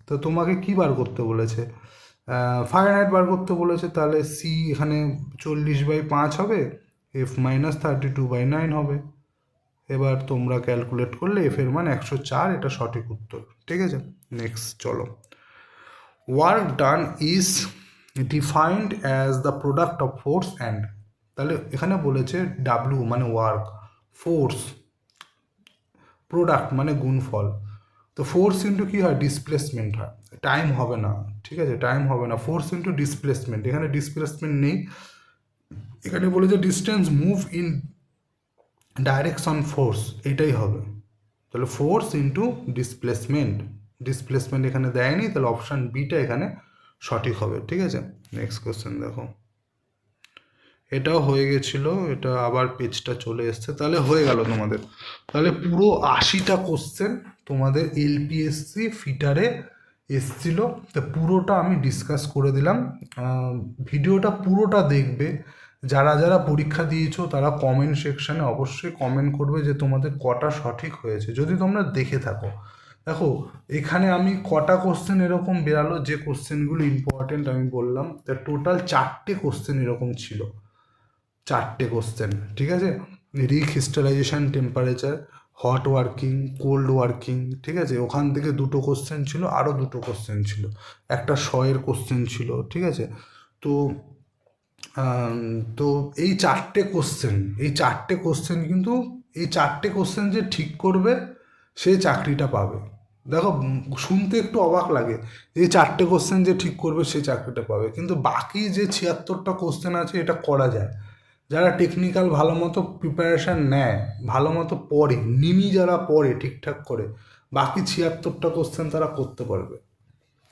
Speaker 1: তো তোমাকে কি বার করতে বলেছে? ফারেনহাইট বার করতে বলেছে, তাহলে সি এখানে 40/5 হবে, F-32/9 হবে। এবার তোমরা ক্যালকুলেট করলে এফ এর মান 104, এটা সঠিক উত্তর, ঠিক আছে। নেক্সট চলো, work done is defined as the product of force and. তাহলে এখানে বলেছে ডাব্লিউ মানে ওয়ার্ক, ফোর্স প্রোডাক্ট মানে গুণফল। তো ফোর্স ইন্টু কী হয়? ডিসপ্লেসমেন্ট হয়, টাইম হবে না, ঠিক আছে, টাইম হবে না। ফোর্স ইন্টু ডিসপ্লেসমেন্ট, এখানে ডিসপ্লেসমেন্ট নেই, এখানে বলেছে distance move in direction force, এটাই হবে। তাহলে ফোর্স ইন্টু ডিসপ্লেসমেন্ট, ডিসপ্লেসমেন্ট এখানে দেয়নি, তাহলে অপশান বিটা এখানে সঠিক হবে, ঠিক আছে। নেক্সট কোশ্চেন দেখো, এটাও হয়ে গেছিলো, এটা আবার পেজটা চলে এসছে, তাহলে হয়ে গেল তোমাদের। তাহলে পুরো 80টা কোশ্চেন তোমাদের এলপিএসসি ফিটারে এসছিল, তো পুরোটা আমি ডিসকাস করে দিলাম। ভিডিওটা পুরোটা দেখবে, যারা যারা পরীক্ষা দিয়েছো তারা কমেন্ট সেকশানে অবশ্যই কমেন্ট করবে যে তোমাদের কটা সঠিক হয়েছে, যদি তোমরা দেখে থাকো। দেখো এখানে আমি কটা কোশ্চেন এরকম বেরালো, যে কোশ্চেনগুলো ইম্পর্টেন্ট আমি বললাম, তা টোটাল 4টে কোশ্চেন এরকম ছিল, 4টে কোশ্চেন, ঠিক আছে। Recrystallisation temperature, hot working, cold working, ঠিক আছে। ওখান থেকে 2টো কোশ্চেন ছিল, আরও 2টো কোশ্চেন ছিল, একটা শয়ের কোশ্চেন ছিল, ঠিক আছে। তো আম, তো এই 4টে কোশ্চেন যে ঠিক করবে সে চাকরিটা পাবে। দেখো শুনতে একটু অবাক লাগে, এই 4টে কোশ্চেন যে ঠিক করবে সে চাকরিটা পাবে, কিন্তু বাকি যে 76টা কোশ্চেন আছে এটা করা যায়। যারা টেকনিক্যাল ভালো মতো প্রিপারেশান নেয়, ভালো মতো পড়ে, যারা পড়ে ঠিকঠাক করে, বাকি 76টা কোশ্চেন তারা করতে পারবে।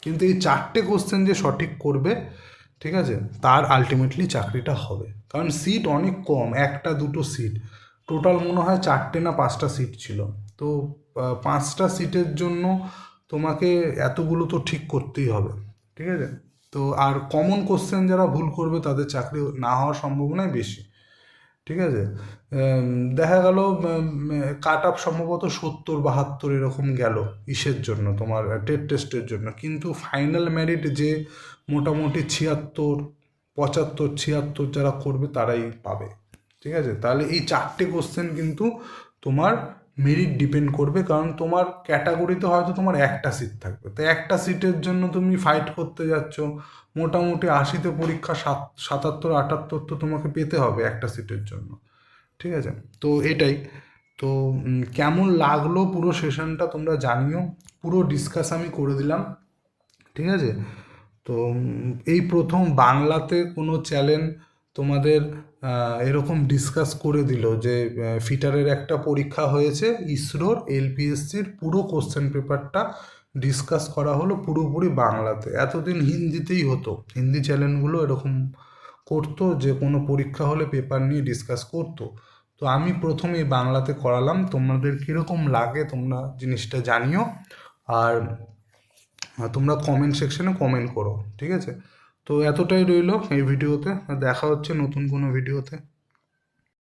Speaker 1: কিন্তু এই 4টে কোশ্চেন যে সঠিক করবে, ঠিক আছে, তার আলটিমেটলি চাকরিটা হবে। কারণ সিট অনেক কম, 1টা 2টো সিট, টোটাল মনে হয় 4টে না 5টা সিট ছিল। তো 5টা সিটের জন্য তোমাকে এতগুলো তো ঠিক করতেই হবে, ঠিক আছে। তো আর কমন কোশ্চেন যারা ভুল করবে তাদের চাকরি না হওয়ার সম্ভাবনাই বেশি, ঠিক আছে। দেখা গেল কাট অফ সম্ভবত 70-72 এরকম গেল ইসের জন্য, তোমার টেট টেস্টের জন্য, কিন্তু ফাইনাল মেরিট যে মোটামুটি 76, 75, 76 যারা করবে তারাই পাবে, ঠিক আছে। তাহলে এই 4টে কোশ্চেন কিন্তু তোমার মেরিট ডিপেন্ড করবে, কারণ তোমার ক্যাটাগরিতে হয়তো তোমার একটা সিট থাকবে, তো একটা সিটের জন্য তুমি ফাইট করতে যাচ্ছ, মোটামুটি 80তে পরীক্ষা 77-78 তো তোমাকে পেতে হবে একটা সিটের জন্য, ঠিক আছে। তো এটাই। তো কেমন লাগলো পুরো সেশনটা তোমরা জানিও, পুরো ডিসকাস আমি করে দিলাম, ঠিক আছে। তো এই প্রথম বাংলাতে কোনো চ্যানেল তোমাদের এরকম ডিসকাস করে দিল যে ফিটারের একটা পরীক্ষা হয়েছে ইসরোর এলপিএসসির, পুরো কোশ্চেন পেপারটা ডিসকাস করা হলো পুরোপুরি বাংলাতে। এতদিন হিন্দিতেই হতো, হিন্দি চ্যানেলগুলো এরকম করতো যে কোনো পরীক্ষা হলে পেপার নিয়ে ডিসকাস করতো। তো আমি প্রথমে বাংলাতে করালাম, তোমাদের কীরকম লাগে তোমরা জিনিসটা জানিও। আর তোমরা কমেন্ট সেকশনে কমেন্ট করো, ঠিক আছে। তো এতটাই রইলো এই ভিডিওতে, দেখা হচ্ছে নতুন কোনো ভিডিওতে।